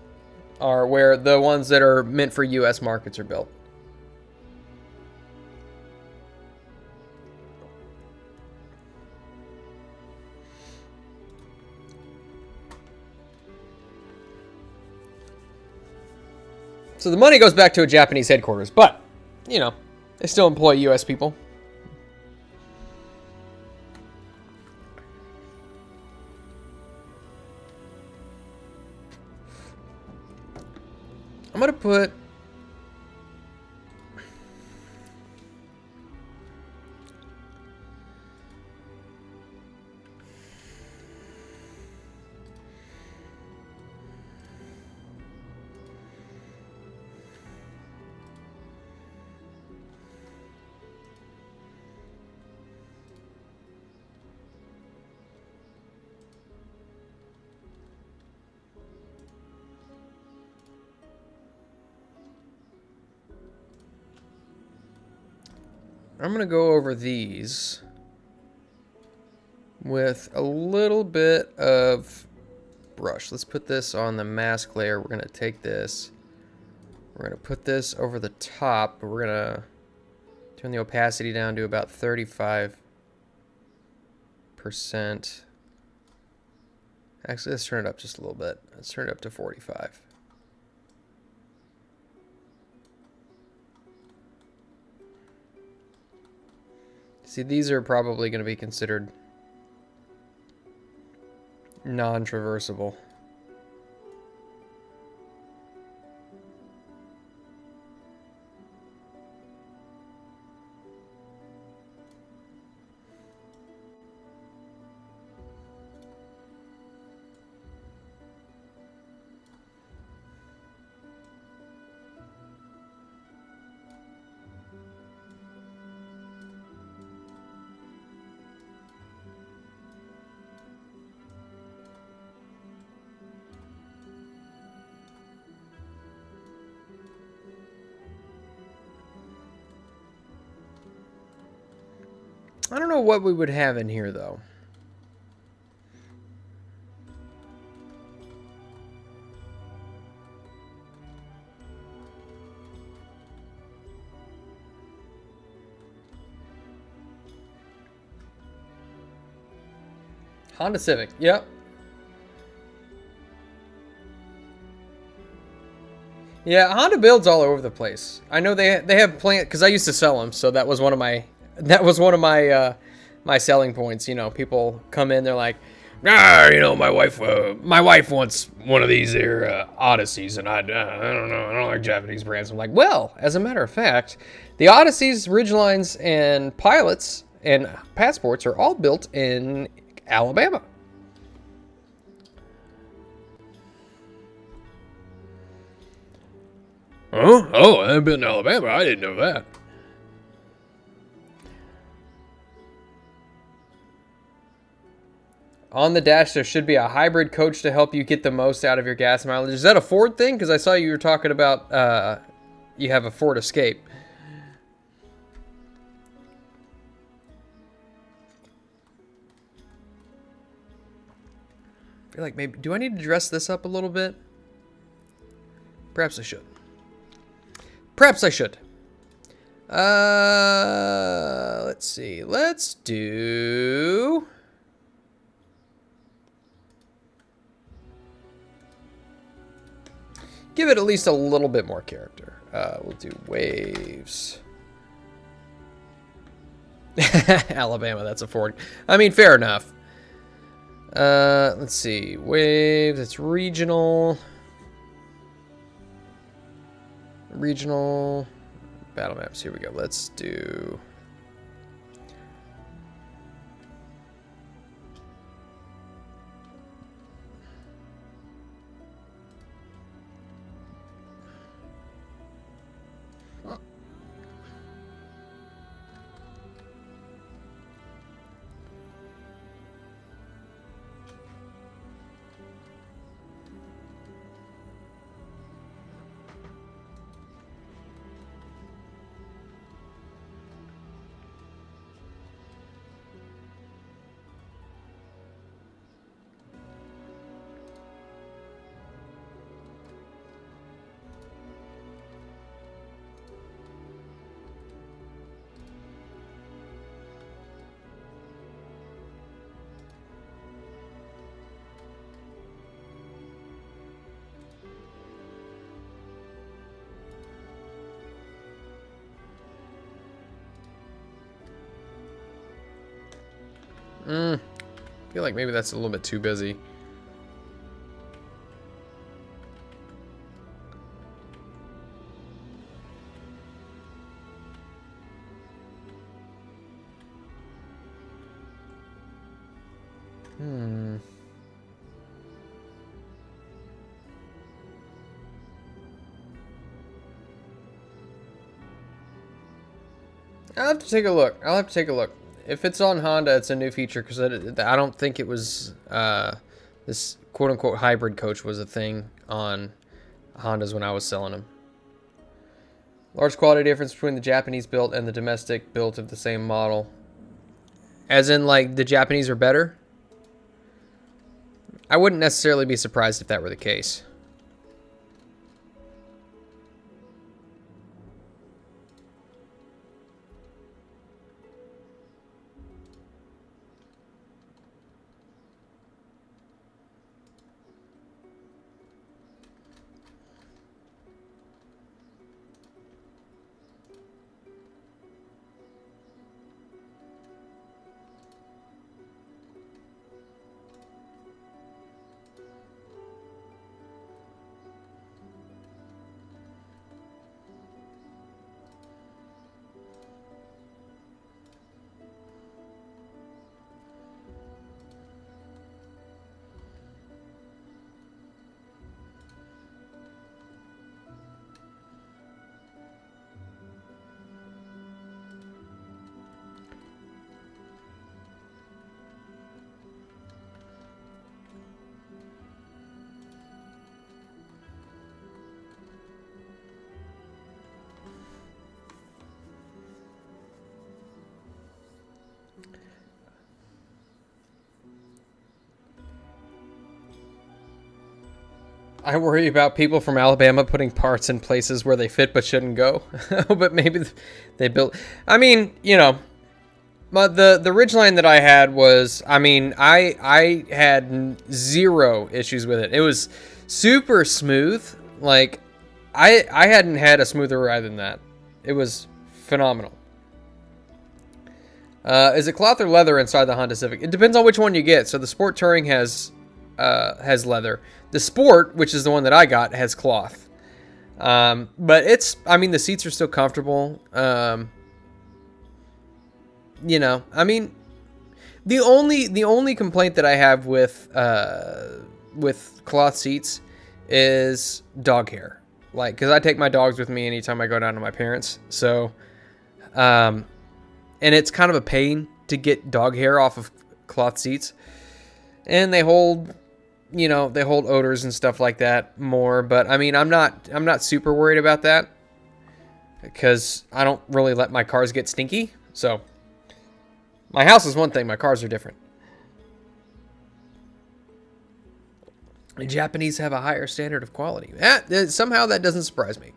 are where the ones that are meant for U.S. markets are built. So the money goes back to a Japanese headquarters, but, you know, they still employ U.S. people. I'm going to put... I'm going to go over these with a little bit of brush. Let's put this on the mask layer. We're going to take this. We're going to put this over the top. We're going to turn the opacity down to about 35%. Actually, let's turn it up just a little bit. Let's turn it up to 45. See, these are probably going to be considered non-traversable. I don't know what we would have in here, though. Honda Civic, yep. Yeah, Honda builds all over the place. I know they have plant because I used to sell them, so that was one of my my selling points. You know, people come in, they're like, you know, my wife wants one of these here Odysseys, and I don't know, I don't like Japanese brands. I'm like, well, as a matter of fact, the Odysseys, Ridgelines, and Pilots and Passports are all built in Alabama. Oh, I've been in Alabama. I didn't know that. On the dash, there should be a hybrid coach to help you get the most out of your gas mileage. Is that a Ford thing? Because I saw you were talking about you have a Ford Escape. I feel like maybe... Do I need to dress this up a little bit? Perhaps I should. Perhaps I should. Let's see. Let's do... Give it at least a little bit more character. We'll do waves. Alabama, that's a Ford. I mean, fair enough. Let's see. Waves, it's regional. Regional battle maps. Here we go. Let's do... I feel like maybe that's a little bit too busy. I'll have to take a look. I'll have to take a look. If it's on Honda, it's a new feature because I don't think it was this quote-unquote hybrid coach was a thing on Hondas when I was selling them. Large quality difference between the Japanese built and the domestic built of the same model. As in, like, the Japanese are better? I wouldn't necessarily be surprised if that were the case. I worry about people from Alabama putting parts in places where they fit but shouldn't go. But maybe they built... I mean, you know, but the Ridgeline that I had was... I mean, I had zero issues with it. It was super smooth. Like, I hadn't had a smoother ride than that. It was phenomenal. Is it cloth or leather inside the Honda Civic? It depends on which one you get. So the Sport Touring has leather. The Sport, which is the one that I got, has cloth. But it's, I mean, the seats are still comfortable. You know, I mean, the only complaint that I have with cloth seats is dog hair. Like, because I take my dogs with me anytime I go down to my parents. So, and it's kind of a pain to get dog hair off of cloth seats. And they hold, you know, they hold odors and stuff like that more. But I mean, I'm not super worried about that because I don't really let my cars get stinky. So my house is one thing, my cars are different. The Japanese have a higher standard of quality. Somehow that doesn't surprise me.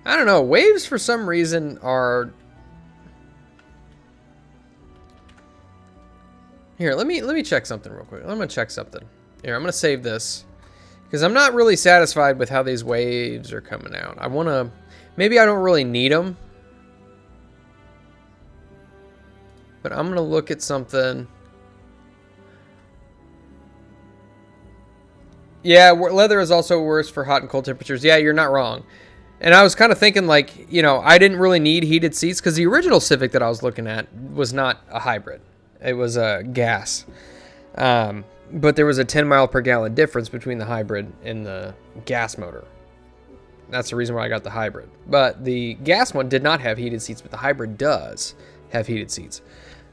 I don't know. Waves for some reason are... Here, let me check something real quick. I'm gonna check something. Here, I'm gonna save this because I'm not really satisfied with how these waves are coming out. I wanna... Maybe I don't really need them, but I'm gonna look at something. Yeah, leather is also worse for hot and cold temperatures. Yeah, you're not wrong. And I was kind of thinking, like, you know, I didn't really need heated seats because the original Civic that I was looking at was not a hybrid. It was a gas. But there was a 10 mile per gallon difference between the hybrid and the gas motor. That's the reason why I got the hybrid. But the gas one did not have heated seats, but the hybrid does have heated seats.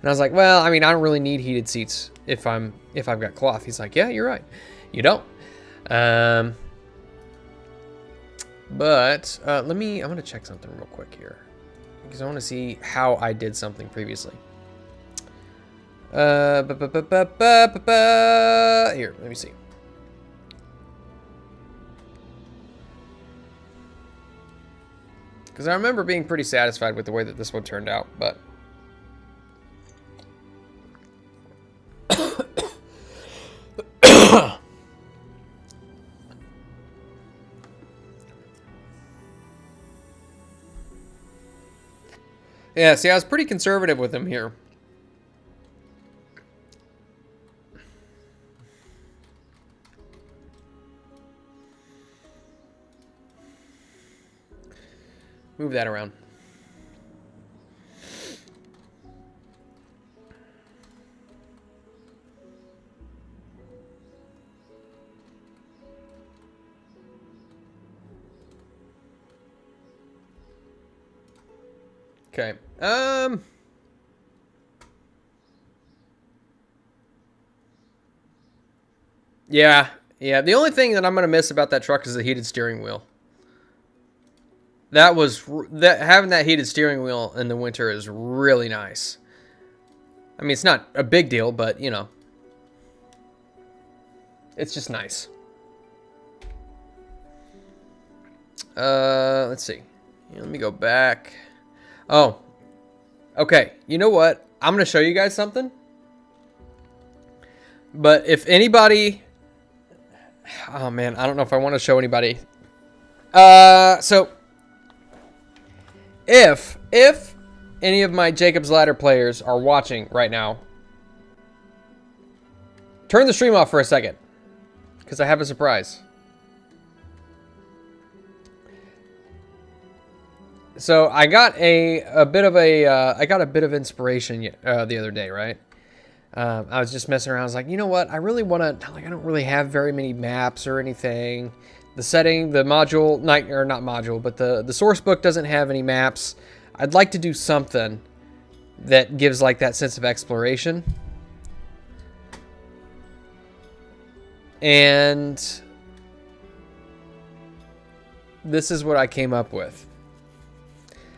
And I was like, well, I mean, I don't really need heated seats if I've got cloth. He's like, yeah, you're right. You don't. But I'm going to check something real quick here because I want to see how I did something previously. Here, let me see. Because I remember being pretty satisfied with the way that this one turned out, but... Yeah, see, I was pretty conservative with him here. Move that around. Okay. Yeah. Yeah, the only thing that I'm going to miss about that truck is the heated steering wheel. Having that heated steering wheel in the winter is really nice. I mean, it's not a big deal, but, you know, it's just nice. Let's see. Let me go back. Oh, okay. You know what? I'm going to show you guys something. But if anybody... Oh, man. I don't know if I want to show anybody. So... If any of my Jacob's Ladder players are watching right now, turn the stream off for a second, because I have a surprise. So I got a bit of inspiration the other day, right? I was just messing around. I was like, you know what? I really want to. Like, I don't really have very many maps or anything. The setting, the module, not module, but the source book doesn't have any maps. I'd like to do something that gives like that sense of exploration. And this is what I came up with.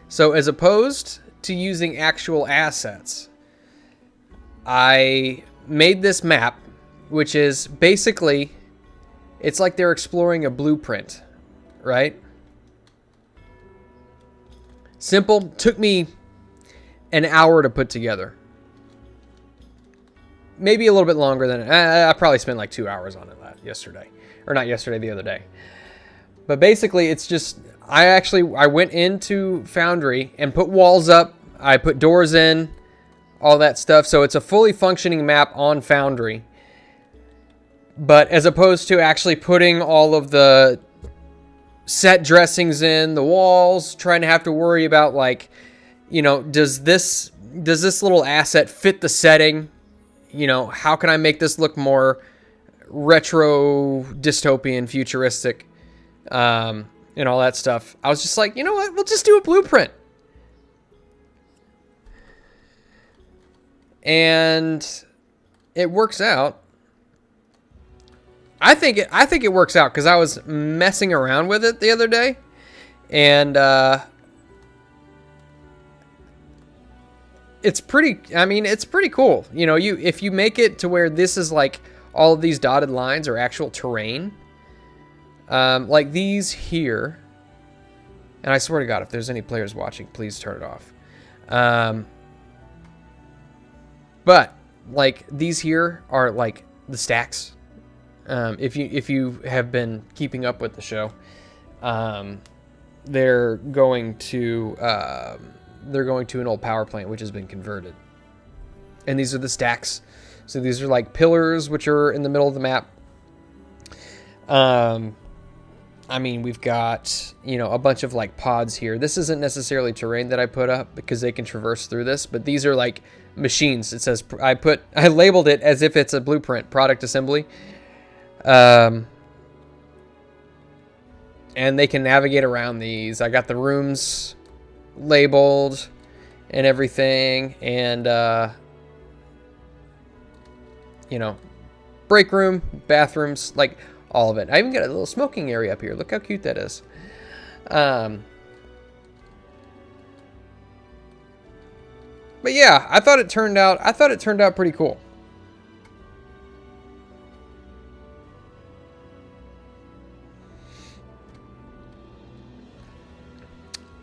So as opposed to using actual assets, I made this map, which is basically... It's like they're exploring a blueprint, right? Simple. Took me an hour to put together. Maybe a little bit longer than... I probably spent like 2 hours on it yesterday. Or not yesterday, the other day. But basically, it's just... I went into Foundry and put walls up. I put doors in. All that stuff. So it's a fully functioning map on Foundry. But as opposed to actually putting all of the set dressings in the walls, trying to have to worry about, like, you know, does this little asset fit the setting? You know, how can I make this look more retro, dystopian, futuristic, and all that stuff? I was just like, you know what? We'll just do a blueprint. And it works out. I think it works out because I was messing around with it the other day, and it's pretty. I mean, it's pretty cool. You know, if you make it to where this is like all of these dotted lines are actual terrain, like these here. And I swear to God, if there's any players watching, please turn it off. But like these here are like the stacks. If you have been keeping up with the show, they're going to an old power plant which has been converted, and these are the stacks. So these are like pillars which are in the middle of the map. I mean, we've got, you know, a bunch of like pods here. This isn't necessarily terrain that I put up because they can traverse through this, but these are like machines. It says I labeled it as if it's a blueprint product assembly. And they can navigate around these. I got the rooms labeled and everything, and you know, break room, bathrooms, like all of it. I even got a little smoking area up here. Look how cute that is. But yeah, I thought it turned out pretty cool.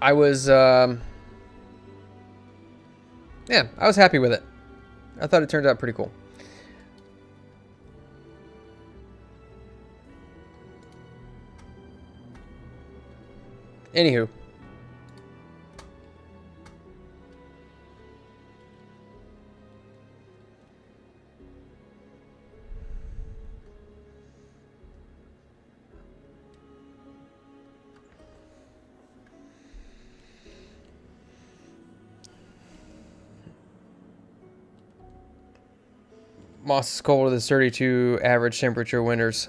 I was yeah, I was happy with it. I thought it turned out pretty cool. Anywho. Moss is cold with 32 average temperature winters.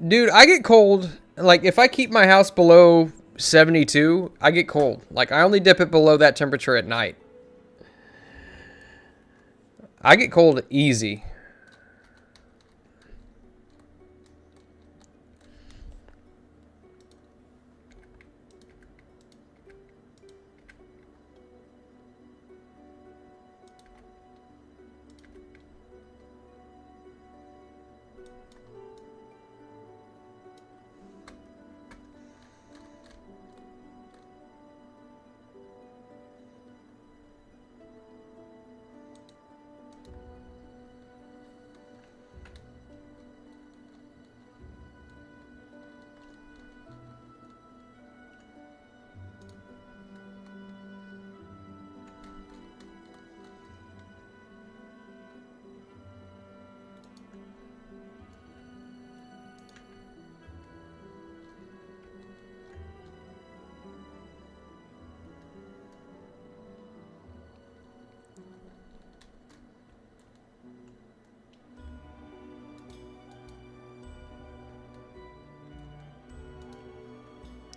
Dude, I get cold. Like, if I keep my house below 72, I get cold. Like, I only dip it below that temperature at night. I get cold easy.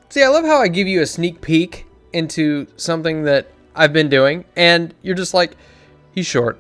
See, I love how I give you a sneak peek into something that I've been doing, and you're just like, he's short.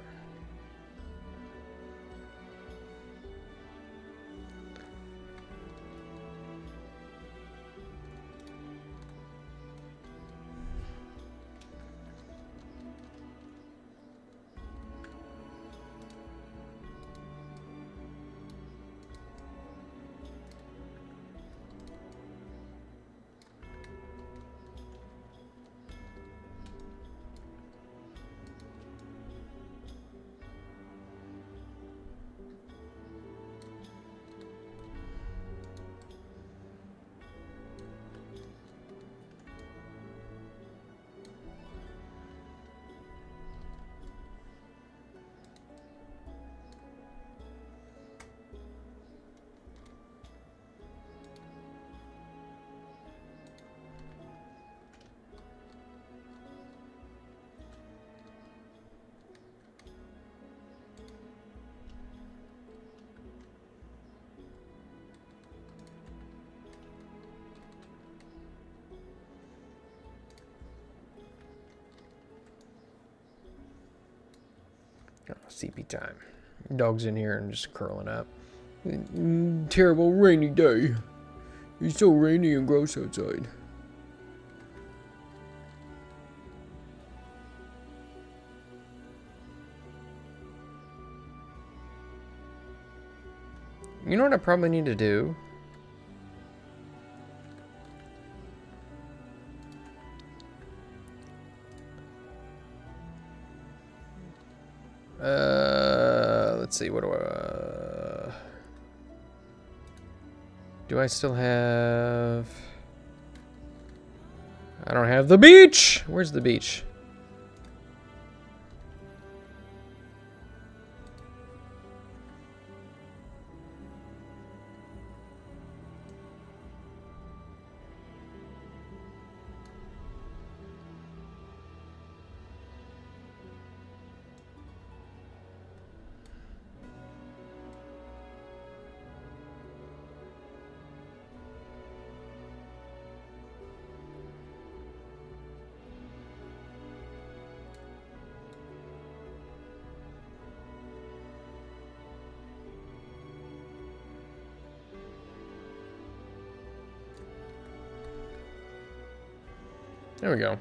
Oh, CP time. Dog's in here and just curling up. Terrible rainy day. It's so rainy and gross outside. You know what I probably need to do? Let's see, what do I still have? I don't have the beach! Where's the beach? There we go.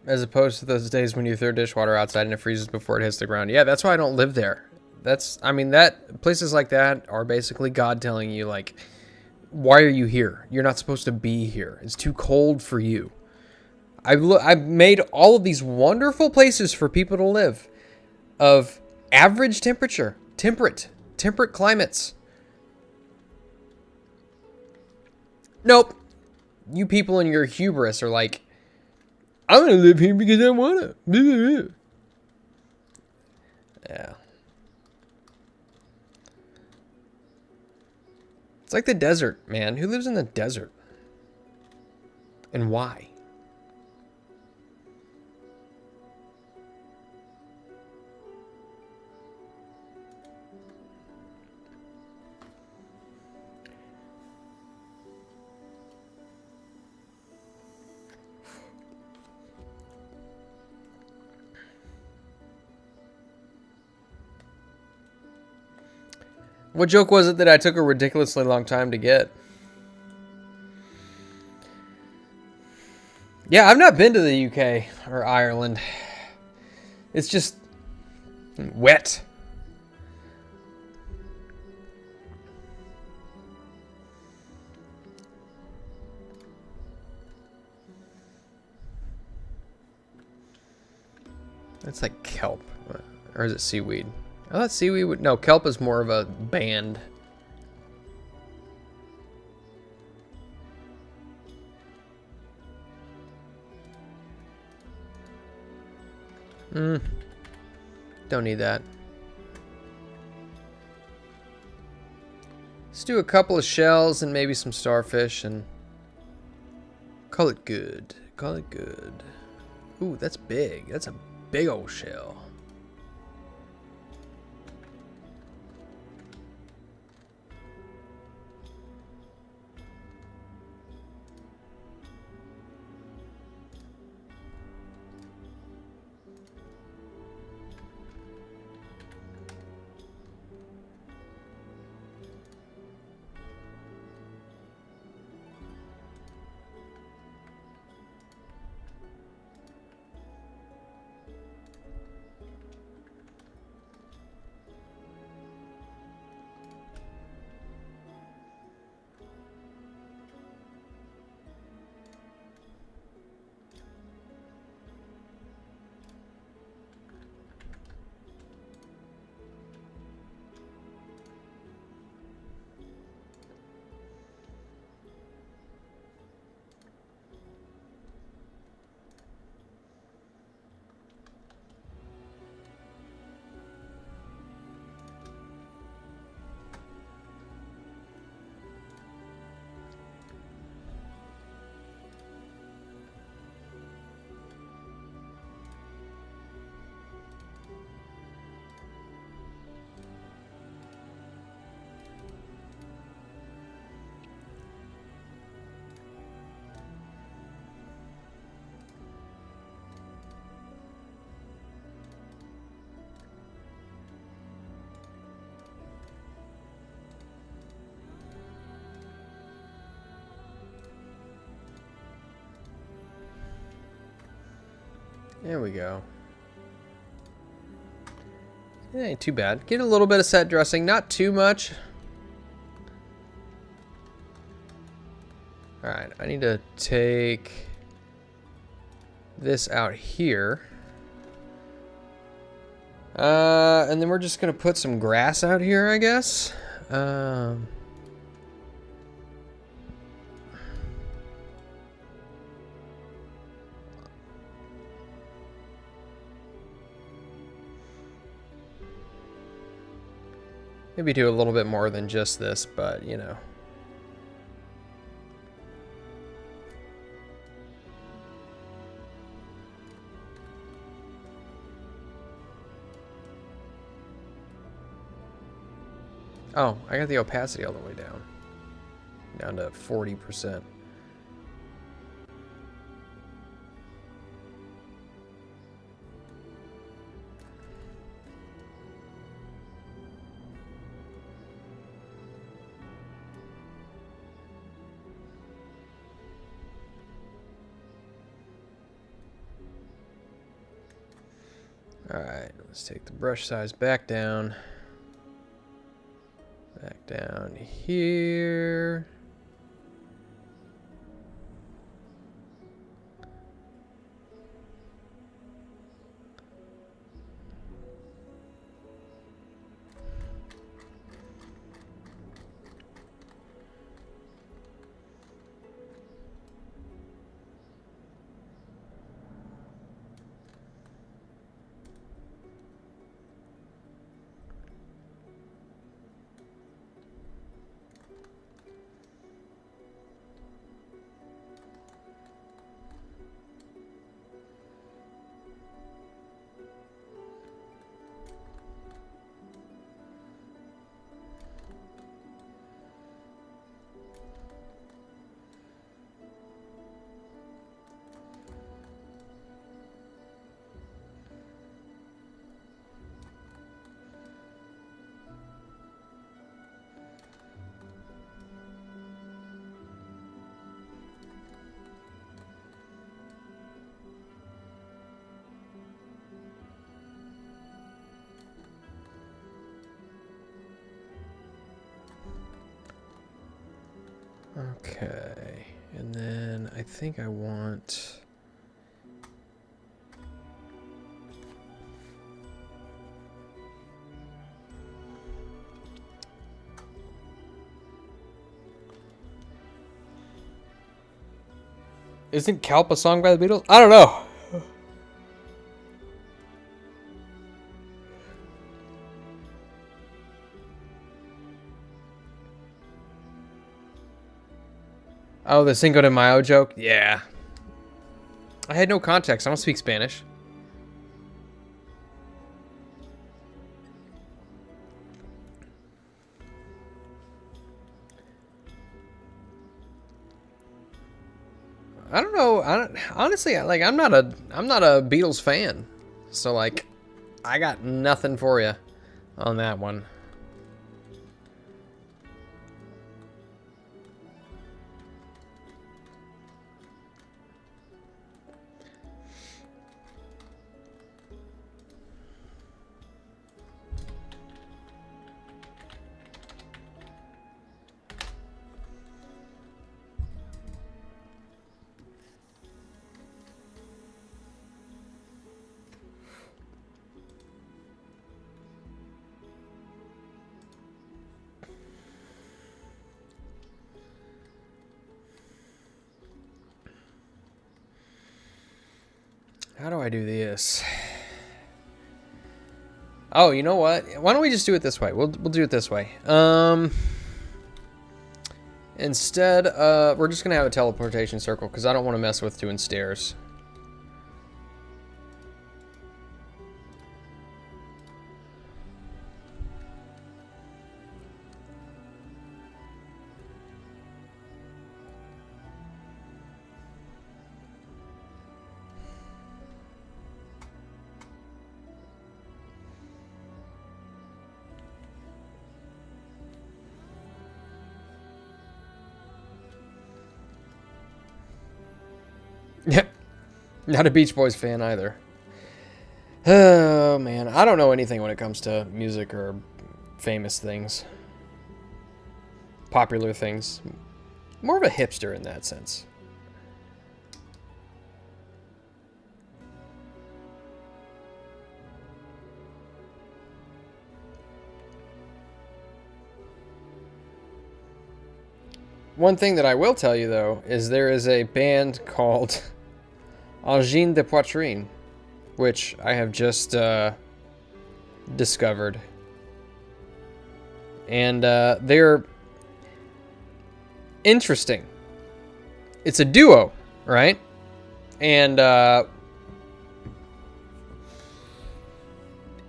As opposed to those days when you throw dishwater outside and it freezes before it hits the ground. Yeah, that's why I don't live there. Places like that are basically God telling you, like, why are you here? You're not supposed to be here. It's too cold for you. I've made all of these wonderful places for people to live of average temperature, temperate climates. Nope. You people in your hubris are like, I'm going to live here because I want to. Yeah. It's like the desert, man. Who lives in the desert? And why? What joke was it that I took a ridiculously long time to get? Yeah, I've not been to the UK or Ireland. It's just wet. It's like kelp. Or is it seaweed? I thought seaweed would... No, kelp is more of a band. Don't need that. Let's do a couple of shells and maybe some starfish and call it good. Call it good. Ooh, that's big. That's a big old shell. There we go. It ain't too bad. Get a little bit of set dressing, not too much. Alright, I need to take this out here. And then we're just gonna put some grass out here, I guess. Maybe do a little bit more than just this, but you know. Oh, I got the opacity all the way down. Down to 40%. Alright, let's take the brush size back down. Back down here. Okay, and then I think I want... Isn't Kelp a song by the Beatles? I don't know. Oh, the Cinco de Mayo joke? Yeah. I had no context. I don't speak Spanish. I don't know. Honestly, like I'm not a Beatles fan. So like I got nothing for you on that one. How do I do this? Oh, you know what? Why don't we just do it this way? We'll do it this way. Instead, we're just gonna have a teleportation circle because I don't want to mess with doing stairs. Yep. Not a Beach Boys fan either. Oh, man. I don't know anything when it comes to music or famous things. Popular things. More of a hipster in that sense. One thing that I will tell you, though, is there is a band called Angine de Poitrine, which I have just discovered. And they're interesting. It's a duo, right? And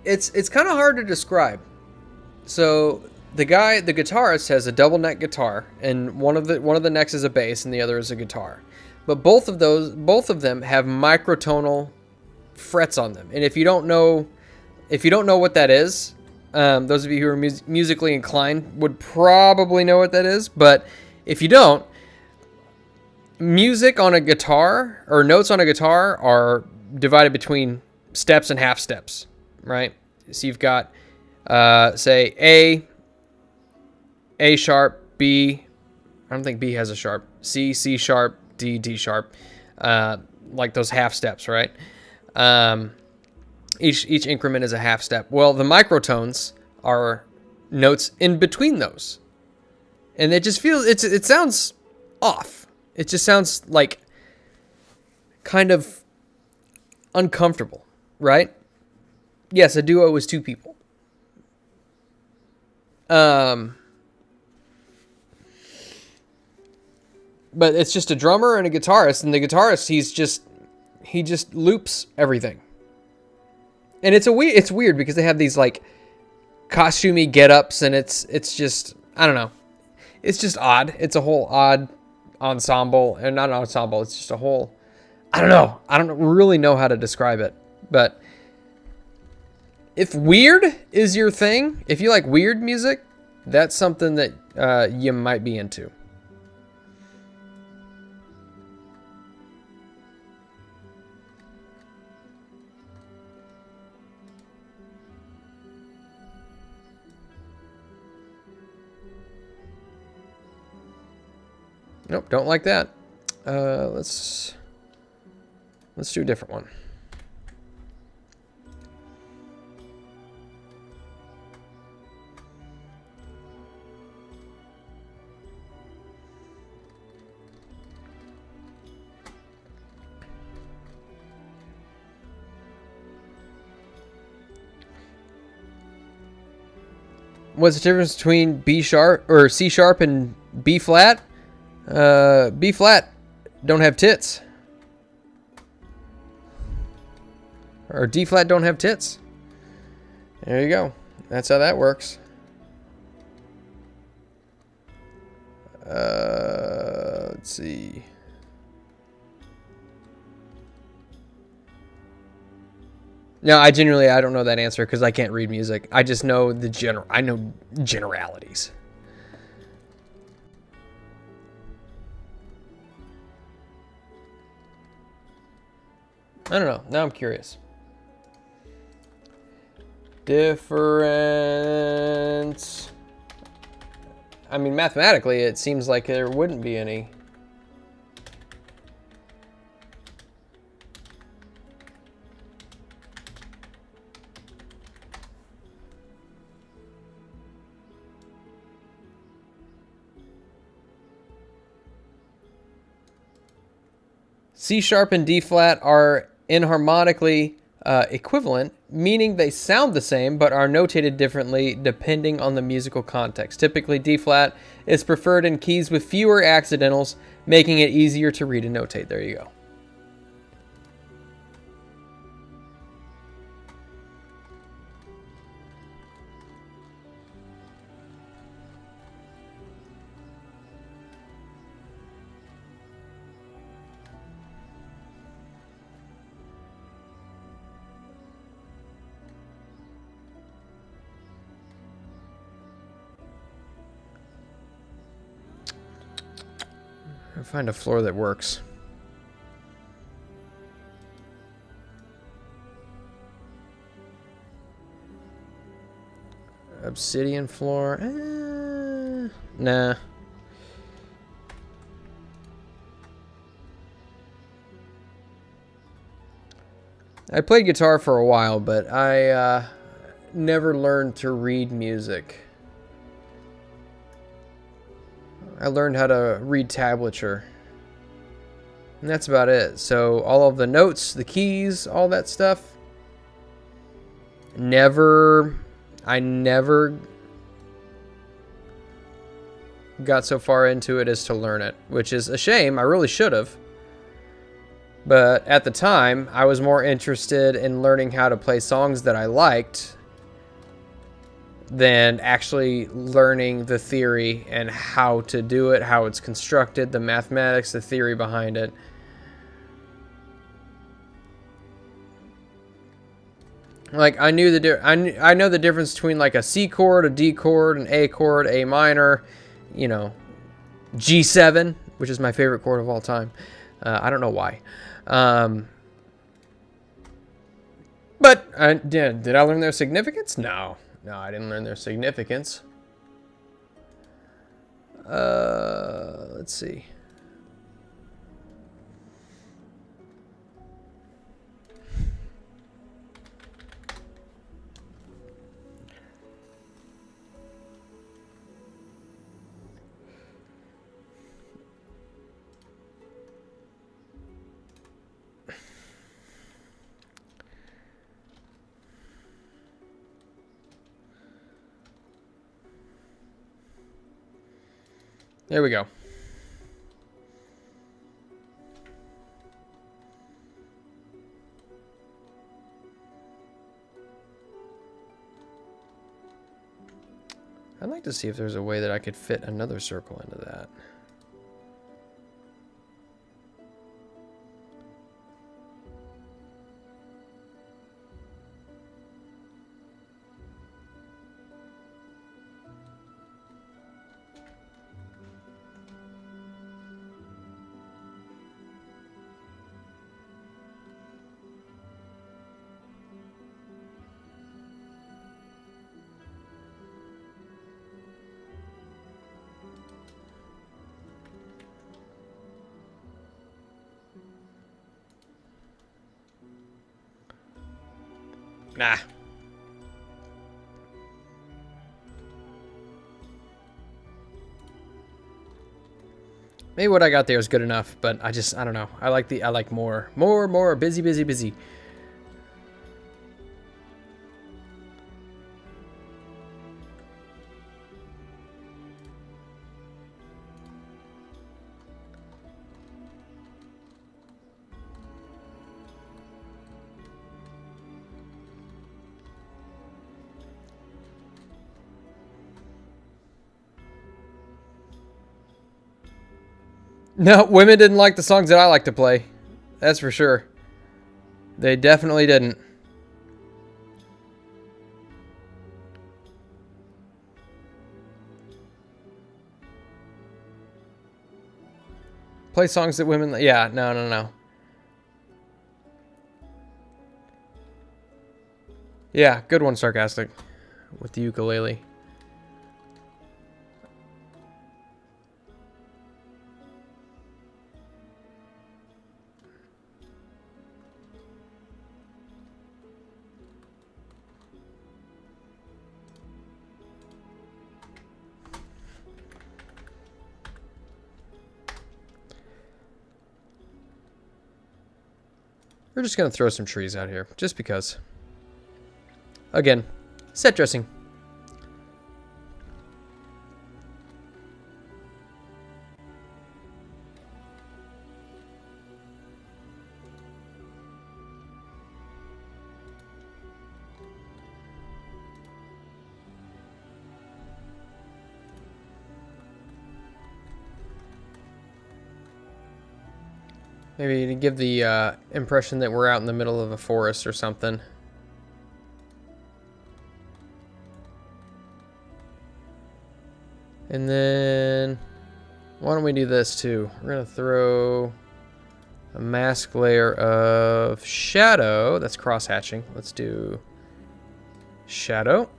it's kind of hard to describe. So the guitarist has a double neck guitar, and one of the necks is a bass and the other is a guitar. But both of them have microtonal frets on them. And if you don't know what that is, those of you who are musically inclined would probably know what that is. But if you don't, music on a guitar or notes on a guitar are divided between steps and half steps. right? So you've got, say, A sharp, B. I don't think B has a sharp. C, C sharp, D, D sharp. Like those half steps, right? Each increment is a half step. Well, the microtones are notes in between those. And it just feels, it sounds off. It just sounds like kind of uncomfortable, right? Yes, a duo is two people. But it's just a drummer and a guitarist, and the guitarist, he just loops everything. And it's weird because they have these like costumey get-ups, and it's just, I don't know. It's just odd. It's a whole odd ensemble, and not an ensemble, it's just a whole, I don't know. I don't really know how to describe it. But if weird is your thing, if you like weird music, that's something that you might be into. Nope, don't like that. Let's do a different one. What's the difference between B sharp or C sharp and B flat? B flat don't have tits. Or D flat don't have tits. There you go. That's how that works. Let's see. No, I don't know that answer because I can't read music. I just know I know generalities. I don't know. Now I'm curious. Difference. I mean, mathematically, it seems like there wouldn't be any. C sharp and D flat are enharmonically equivalent, meaning they sound the same but are notated differently depending on the musical context. Typically, D flat is preferred in keys with fewer accidentals, making it easier to read and notate. There you go. Find a floor that works. Obsidian floor. Nah. I played guitar for a while, but I never learned to read music. I learned how to read tablature. And that's about it. So all of the notes, the keys, all that stuff. I never got so far into it as to learn it, which is a shame. I really should have. But at the time, I was more interested in learning how to play songs that I liked than actually learning the theory and how to do it, how it's constructed, the mathematics, the theory behind it. Like I know the difference between like a C chord, a D chord, an A chord, A minor, you know, G7, which is my favorite chord of all time. I don't know why. But But did I learn their significance? No. No, I didn't learn their significance. Let's see. There we go. I'd like to see if there's a way that I could fit another circle into that. Nah. Maybe what I got there is good enough, but I don't know. I like more, busy, busy, busy. No, women didn't like the songs that I like to play. That's for sure. They definitely didn't. Play songs that women... Yeah, no, no, no. Yeah, good one, Sarcastic. With the ukulele. We're just going to throw some trees out here, just because. Again, set dressing. Maybe to give the impression that we're out in the middle of a forest or something. And then, why don't we do this too? We're going to throw a mask layer of shadow. That's cross-hatching. Let's do shadow.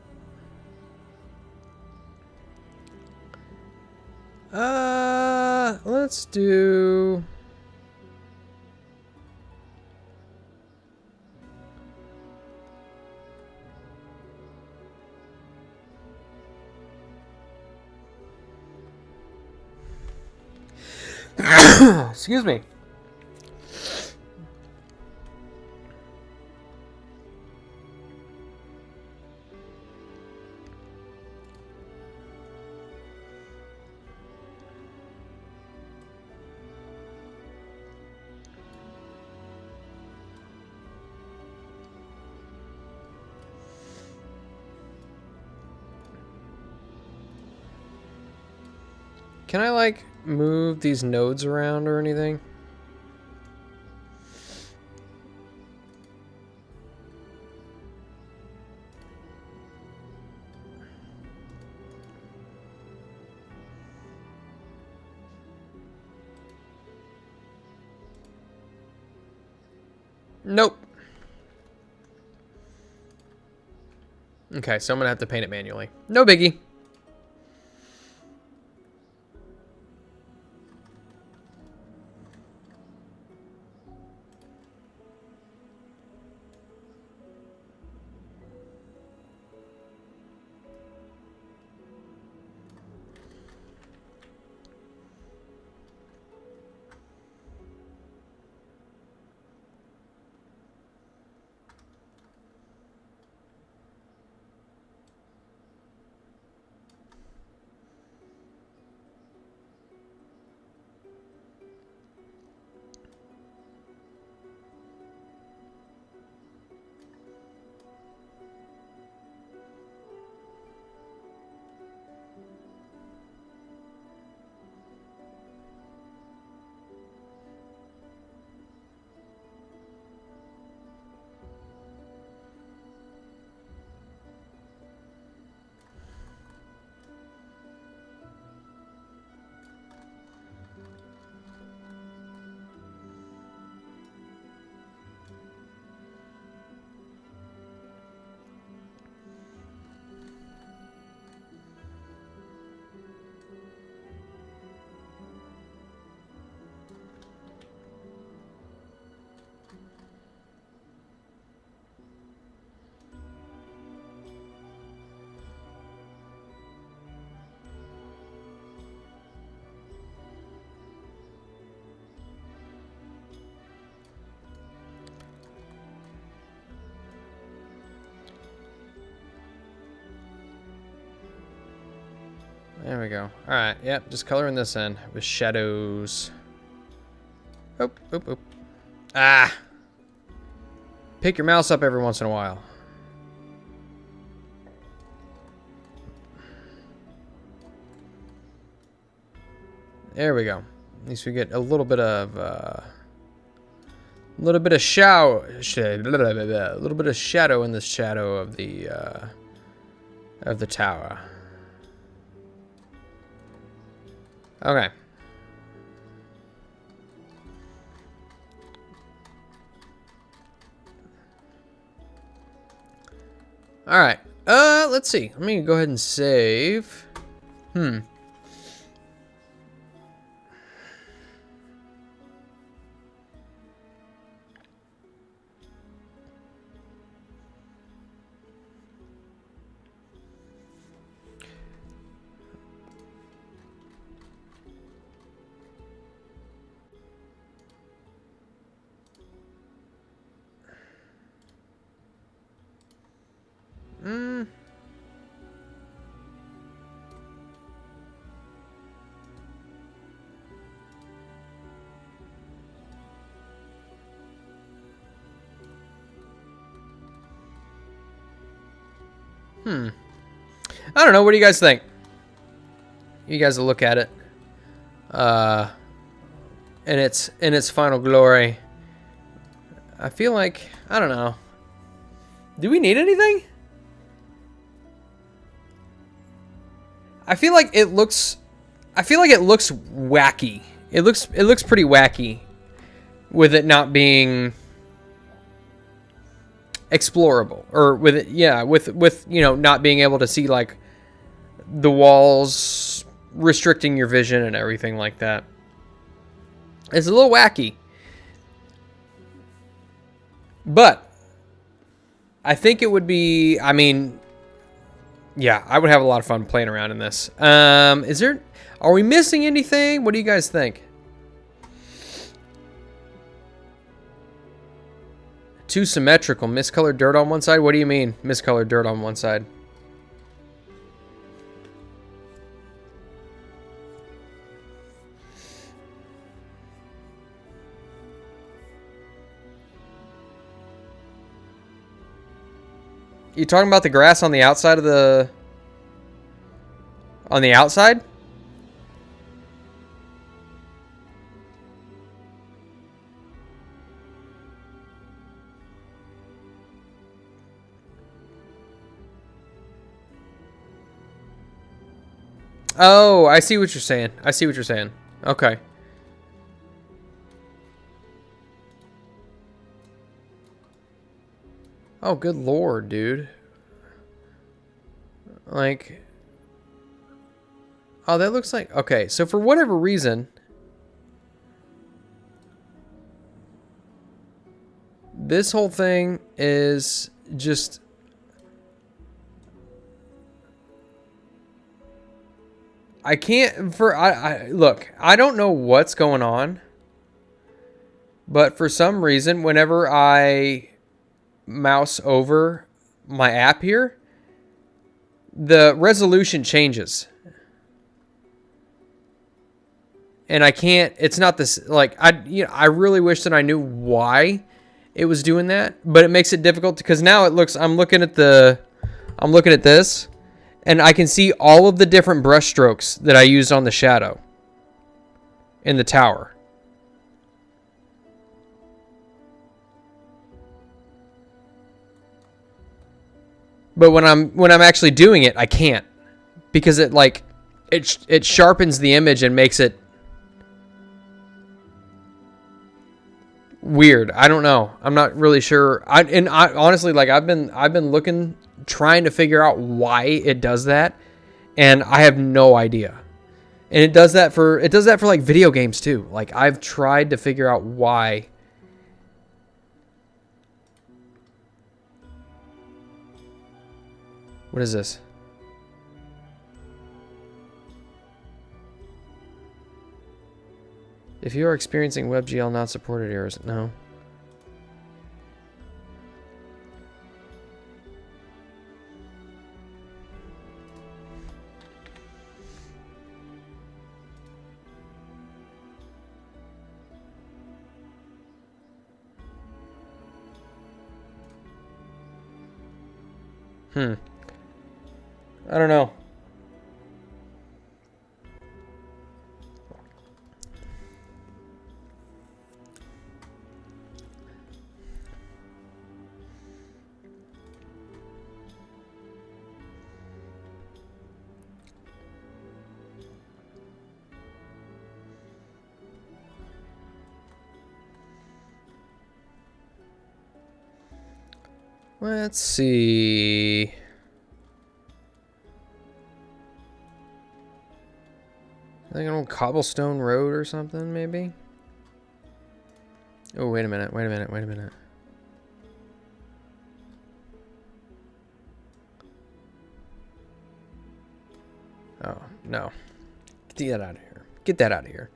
Let's do... Excuse me. Can I, like, move these nodes around or anything? Nope. Okay, so I'm gonna have to paint it manually. No biggie. There we go. Alright, yep, just coloring this in with shadows. Oop, oop, oop. Ah! Pick your mouse up every once in a while. There we go. At least we get a little bit of shadow in the shadow of the tower. Okay. All right. Let's see. Let me go ahead and save. Hmm. I don't know. What do you guys think? You guys will look at it. In its final glory. I feel like, I don't know. Do we need anything? I feel like it looks wacky. It looks pretty wacky with it not being explorable, or with it, yeah, with you know, not being able to see like the walls restricting your vision and everything like that. It's a little wacky. But I think it would be, I mean, yeah, I would have a lot of fun playing around in this. Are we missing anything? What do you guys think? Too symmetrical. Miscolored dirt on one side? What do you mean, miscolored dirt on one side? You talking about the grass on the outside of the... On the outside? Oh, I see what you're saying. I see what you're saying. Okay. Oh, good lord, dude. Like, oh, that looks like, okay, so for whatever reason, this whole thing is just, I can't, look, I don't know what's going on, but for some reason, whenever I mouse over my app here, the resolution changes. And I can't, it's not this, like, I really wish that I knew why it was doing that, but it makes it difficult because now it looks, I'm looking at this, and I can see all of the different brush strokes that I used on the shadow in the tower. But when I'm actually doing it, I can't, because it sharpens the image and makes it weird. I don't know. I'm not really sure. I honestly, like, I've been looking, trying to figure out why it does that, and I have no idea. And it does that for like video games too. Like, I've tried to figure out why. What is this? If you are experiencing WebGL not supported errors, no. I don't know. Let's see. Like an old cobblestone road or something, maybe? Oh, wait a minute, wait a minute, wait a minute. Oh, no. Get that out of here. Get that out of here.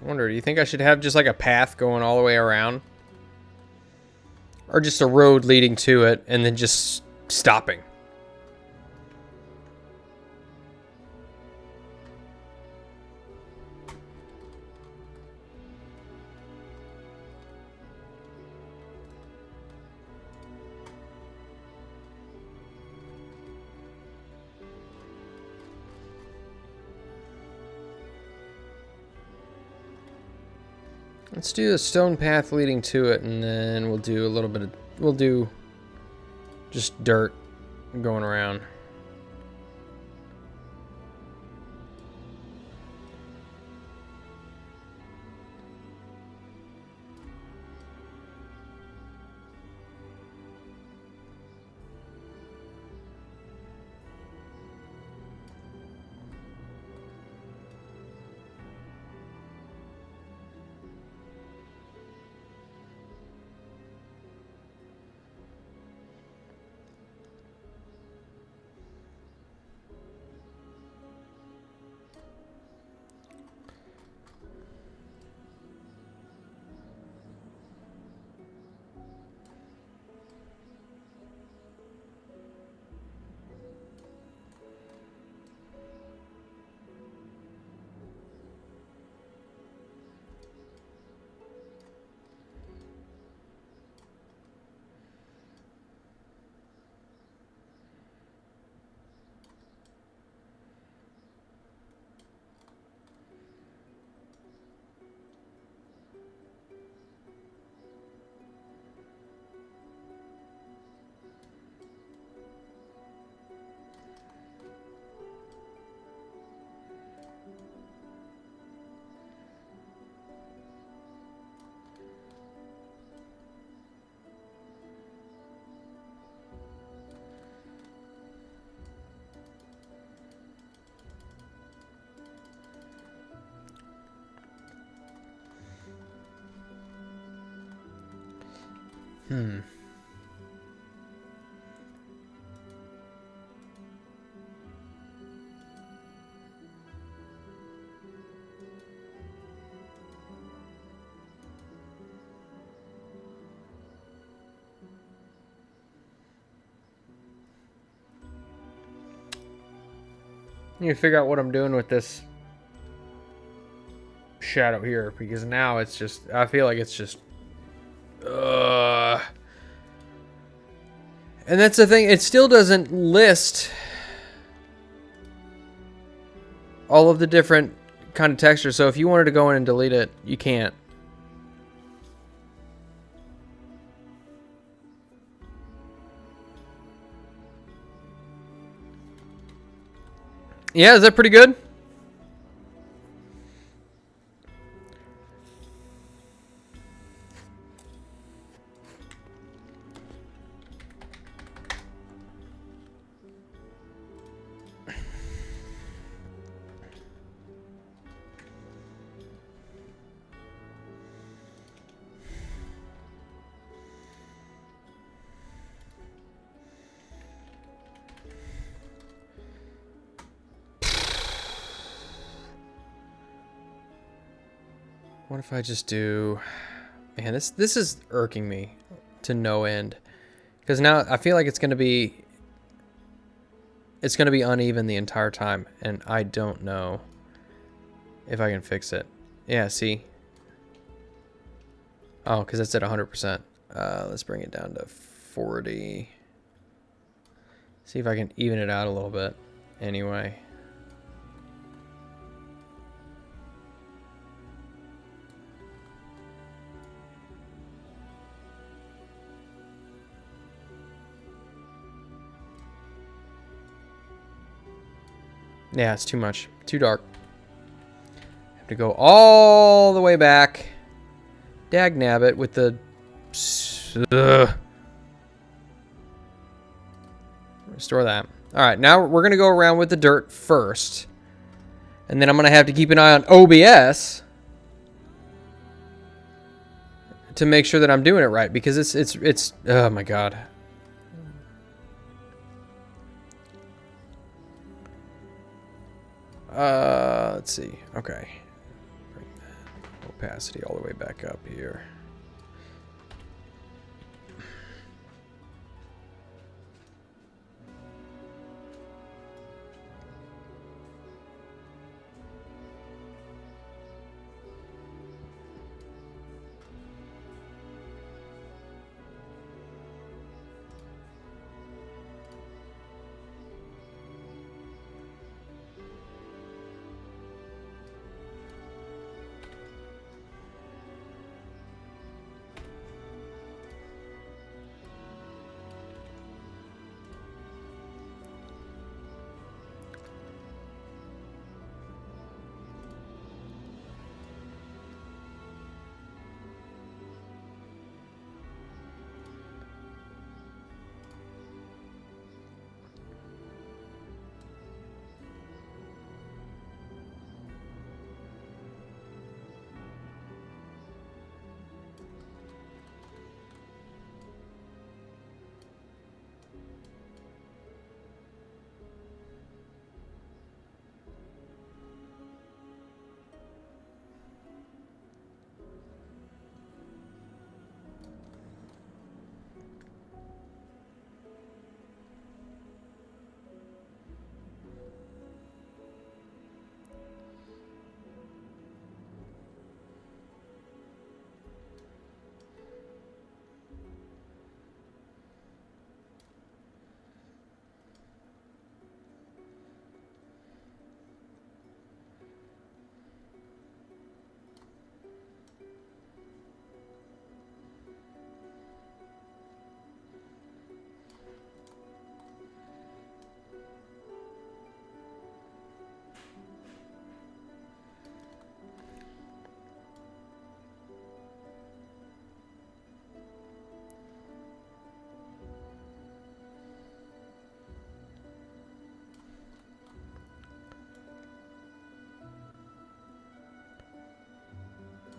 I wonder, do you think I should have just like a path going all the way around? Or just a road leading to it and then just stopping? Let's do a stone path leading to it, and then we'll do a little bit of, we'll do just dirt going around. Hmm. I need to figure out what I'm doing with this shadow here, because now it's just, I feel like it's just, and that's the thing, it still doesn't list all of the different kind of textures. So if you wanted to go in and delete it, you can't. Yeah, is that pretty good? What if I just do... Man, this is irking me to no end. Because now I feel like it's going to be uneven the entire time. And I don't know if I can fix it. Yeah, see? Oh, because that's at 100%. Let's bring it down to 40. See if I can even it out a little bit. Anyway. Yeah, it's too much. Too dark. Have to go all the way back. Dag nabbit with the... Restore that. Alright, now we're going to go around with the dirt first. And then I'm going to have to keep an eye on OBS to make sure that I'm doing it right, because it's oh my god. Let's see. Okay. Bring that opacity all the way back up here.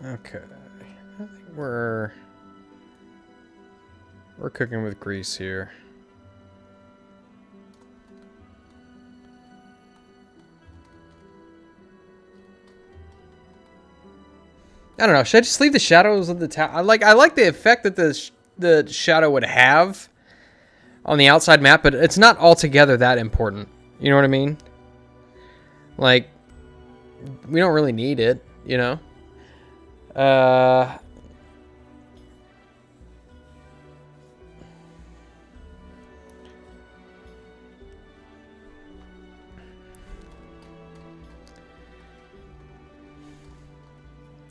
Okay. I think we're... We're cooking with grease here. I don't know. Should I just leave the shadows of the tower? I like the effect that the shadow would have on the outside map, but it's not altogether that important. You know what I mean? Like, we don't really need it, you know?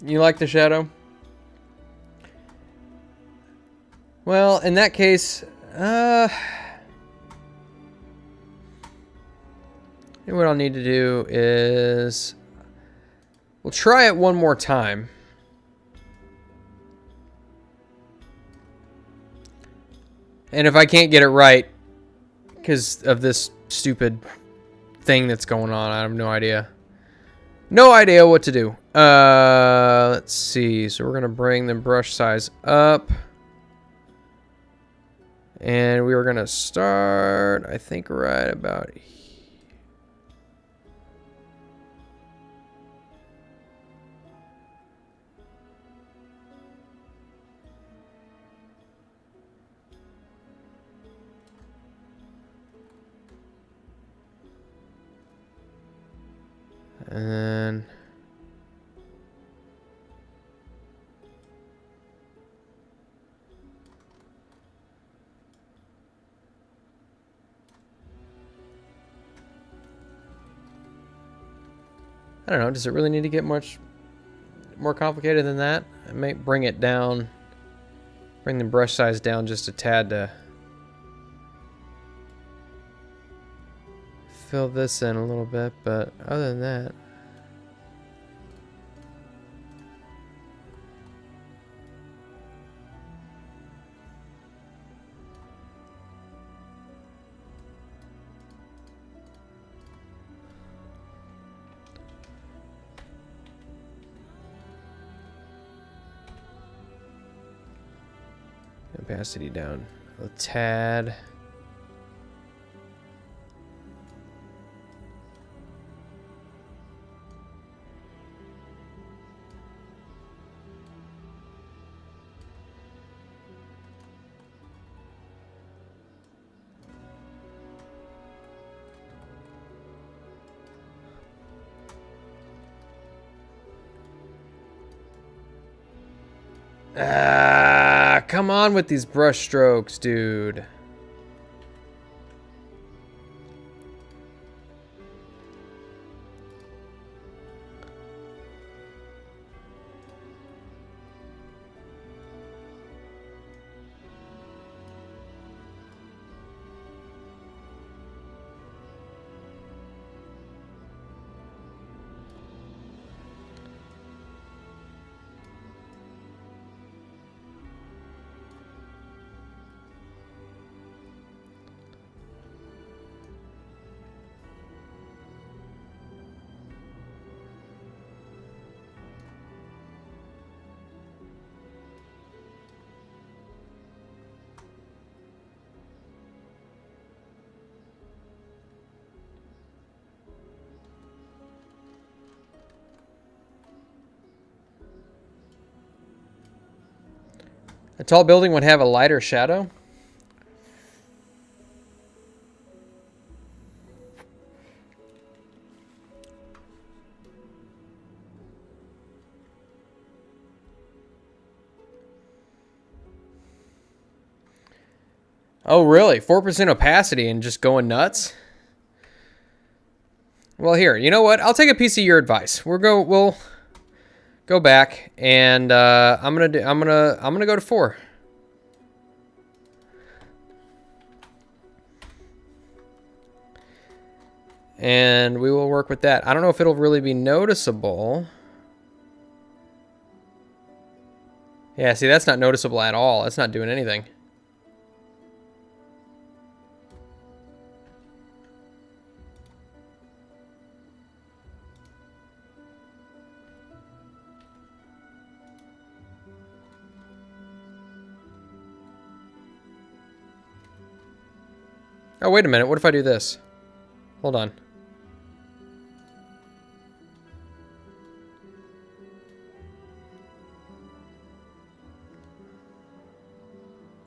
You like the shadow? Well, in that case, what I'll need to do is we'll try it one more time. And if I can't get it right because of this stupid thing that's going on, I have no idea. No idea what to do. Let's see. So we're going to bring the brush size up. And we were going to start, I think, right about here. And then I don't know, does it really need to get much more complicated than that? I might bring it down, bring the brush size down just a tad to fill this in a little bit, but other than that, opacity down a tad. Ah, come on with these brush strokes, dude. A tall building would have a lighter shadow. Oh, really? 4% opacity and just going nuts? Well, here, you know what? I'll take a piece of your advice. We'll go back and I'm gonna go to 4. And we will work with that. I don't know if it'll really be noticeable. Yeah, see, that's not noticeable at all. That's not doing anything. Oh, wait a minute. What if I do this? Hold on.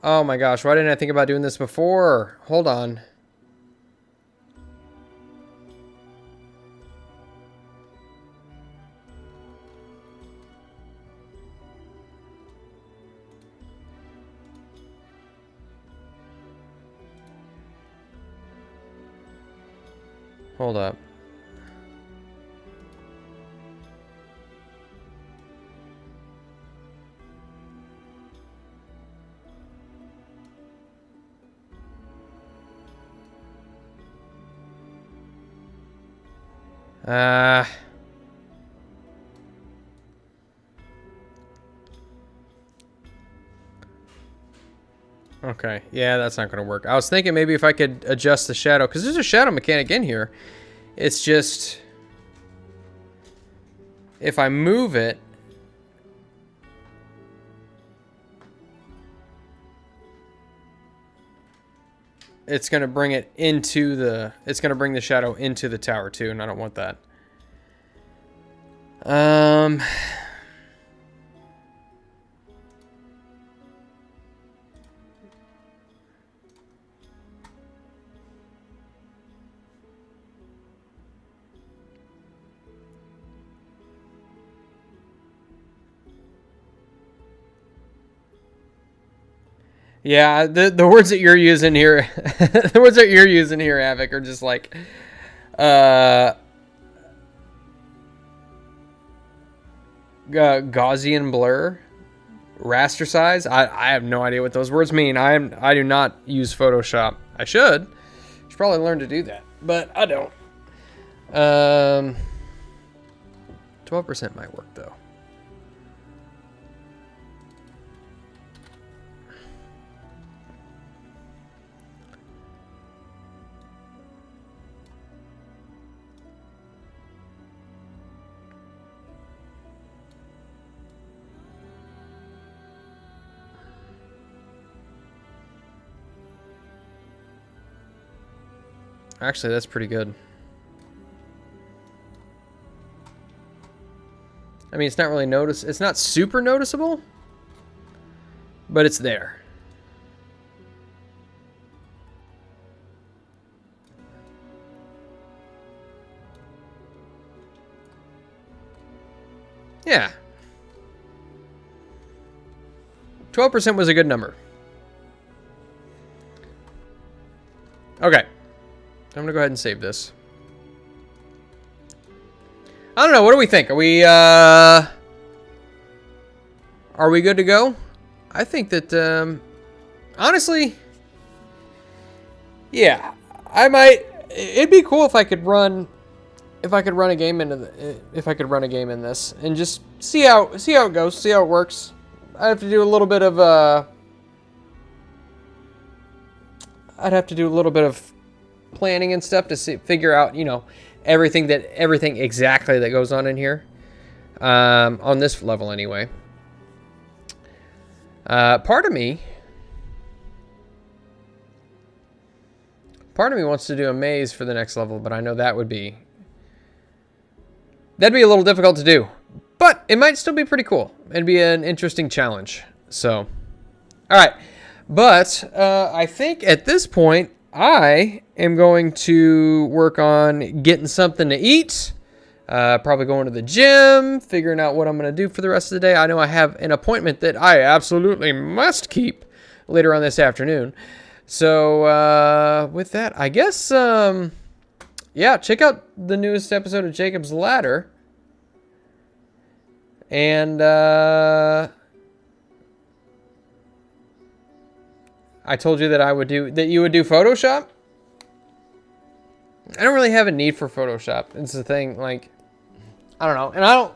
Oh my gosh, why didn't I think about doing this before? Hold on. Hold up. Okay, yeah, that's not going to work. I was thinking maybe if I could adjust the shadow, because there's a shadow mechanic in here. It's just, if I move it, it's going to bring it into the, it's going to bring the shadow into the tower too, and I don't want that. Yeah, the words that you're using here, the words that you're using here, Avic, are just like, Gaussian blur, raster size. I have no idea what those words mean. I do not use Photoshop. I should. Should probably learn to do that, but I don't. 12% might work though. Actually, that's pretty good. I mean, it's not really it's not super noticeable, but it's there. Yeah. 12% was a good number. Okay. I'm going to go ahead and save this. I don't know. What do we think? Are we good to go? I think that, honestly, yeah, I might. It'd be cool if I could run a game in this and just see how it goes, see how it works. I have to do a little bit of planning and stuff to figure out, you know, everything exactly that goes on in here, on this level anyway. Part of me wants to do a maze for the next level, but I know that'd be a little difficult to do, but it might still be pretty cool. It'd be an interesting challenge. So, all right, but I think at this point I am going to work on getting something to eat. Probably going to the gym, figuring out what I'm going to do for the rest of the day. I know I have an appointment that I absolutely must keep later on this afternoon. So with that, I guess, yeah, check out the newest episode of Jacob's Ladder. And I told you that you would do Photoshop. I don't really have a need for Photoshop. It's the thing, like, I don't know. And I don't,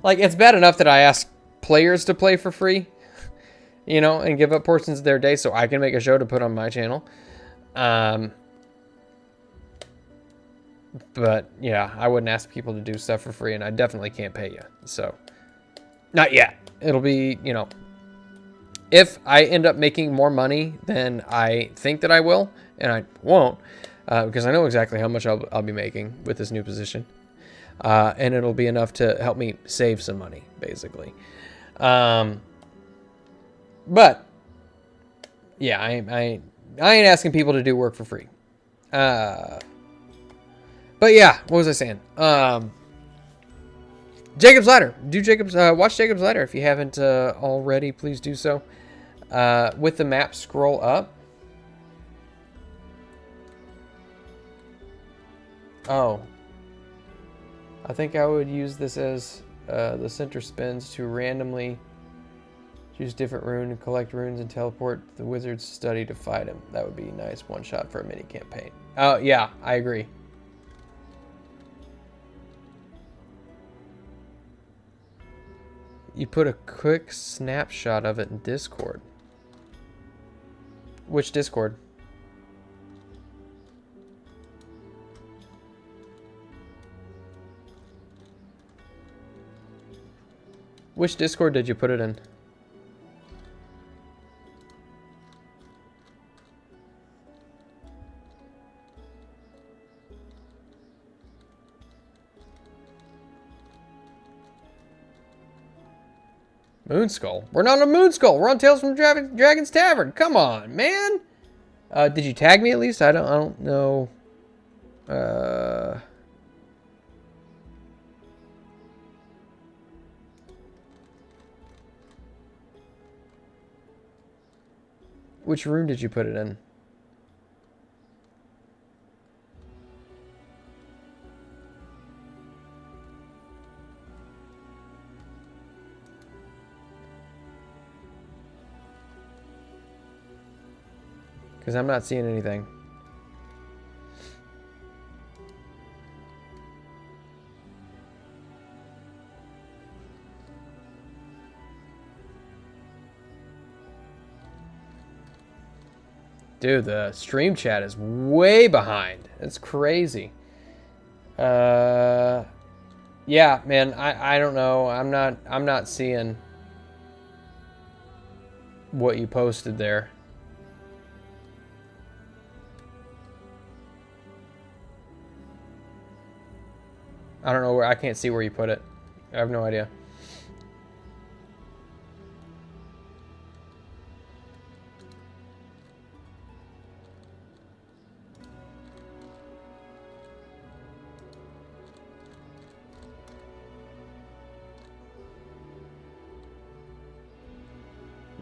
like, it's bad enough that I ask players to play for free, you know, and give up portions of their day so I can make a show to put on my channel. But, yeah, I wouldn't ask people to do stuff for free, and I definitely can't pay you. So, not yet. It'll be, you know, if I end up making more money than I think that I will, and I won't, because I know exactly how much I'll be making with this new position. And it'll be enough to help me save some money, basically. But yeah, I ain't asking people to do work for free. But yeah, what was I saying? Jacob's Ladder. Watch Jacob's Ladder if you haven't already. Please do so. With the map, scroll up. Oh. I think I would use this as the center spins to randomly choose different rune and collect runes and teleport the wizard's study to fight him. That would be a nice one shot for a mini campaign. Oh, yeah, I agree. You put a quick snapshot of it in Discord. Which Discord? Which Discord did you put it in? Moonskull? We're not on Moonskull. We're on Tales from Dragon's Tavern. Come on, man. Did you tag me at least? I don't know. Which room did you put it in? Because I'm not seeing anything. Dude, the stream chat is way behind. It's crazy. Yeah, man, I don't know. I'm not seeing what you posted there. I don't know where. I can't see where you put it. I have no idea.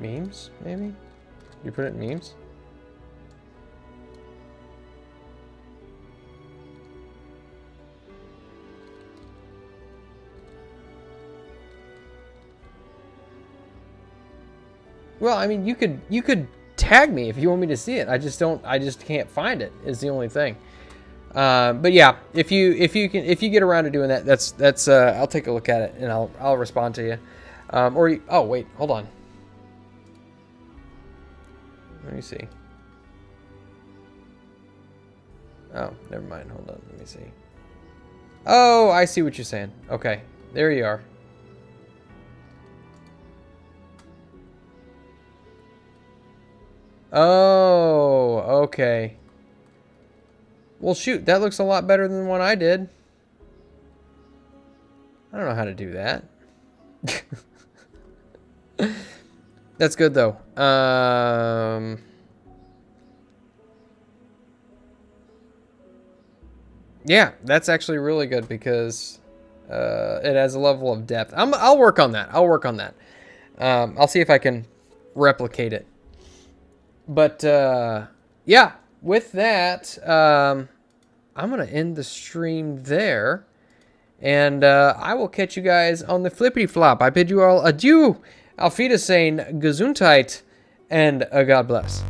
Memes, maybe? You put it in memes? Well, I mean, you could tag me if you want me to see it. I just can't find it. Is the only thing. But yeah, if you get around to doing that, that's I'll take a look at it and I'll respond to you. Oh wait, hold on. Let me see. Oh, never mind. Hold on. Let me see. Oh, I see what you're saying. Okay, there you are. Oh, okay. Well, shoot, that looks a lot better than the one I did. I don't know how to do that. That's good, though. Yeah, that's actually really good because it has a level of depth. I'll work on that. I'll work on that. I'll see if I can replicate it. But yeah, with that, I'm going to end the stream there. And I will catch you guys on the flippity flop. I bid you all adieu. Auf Wiedersehen, Gesundheit, and God bless.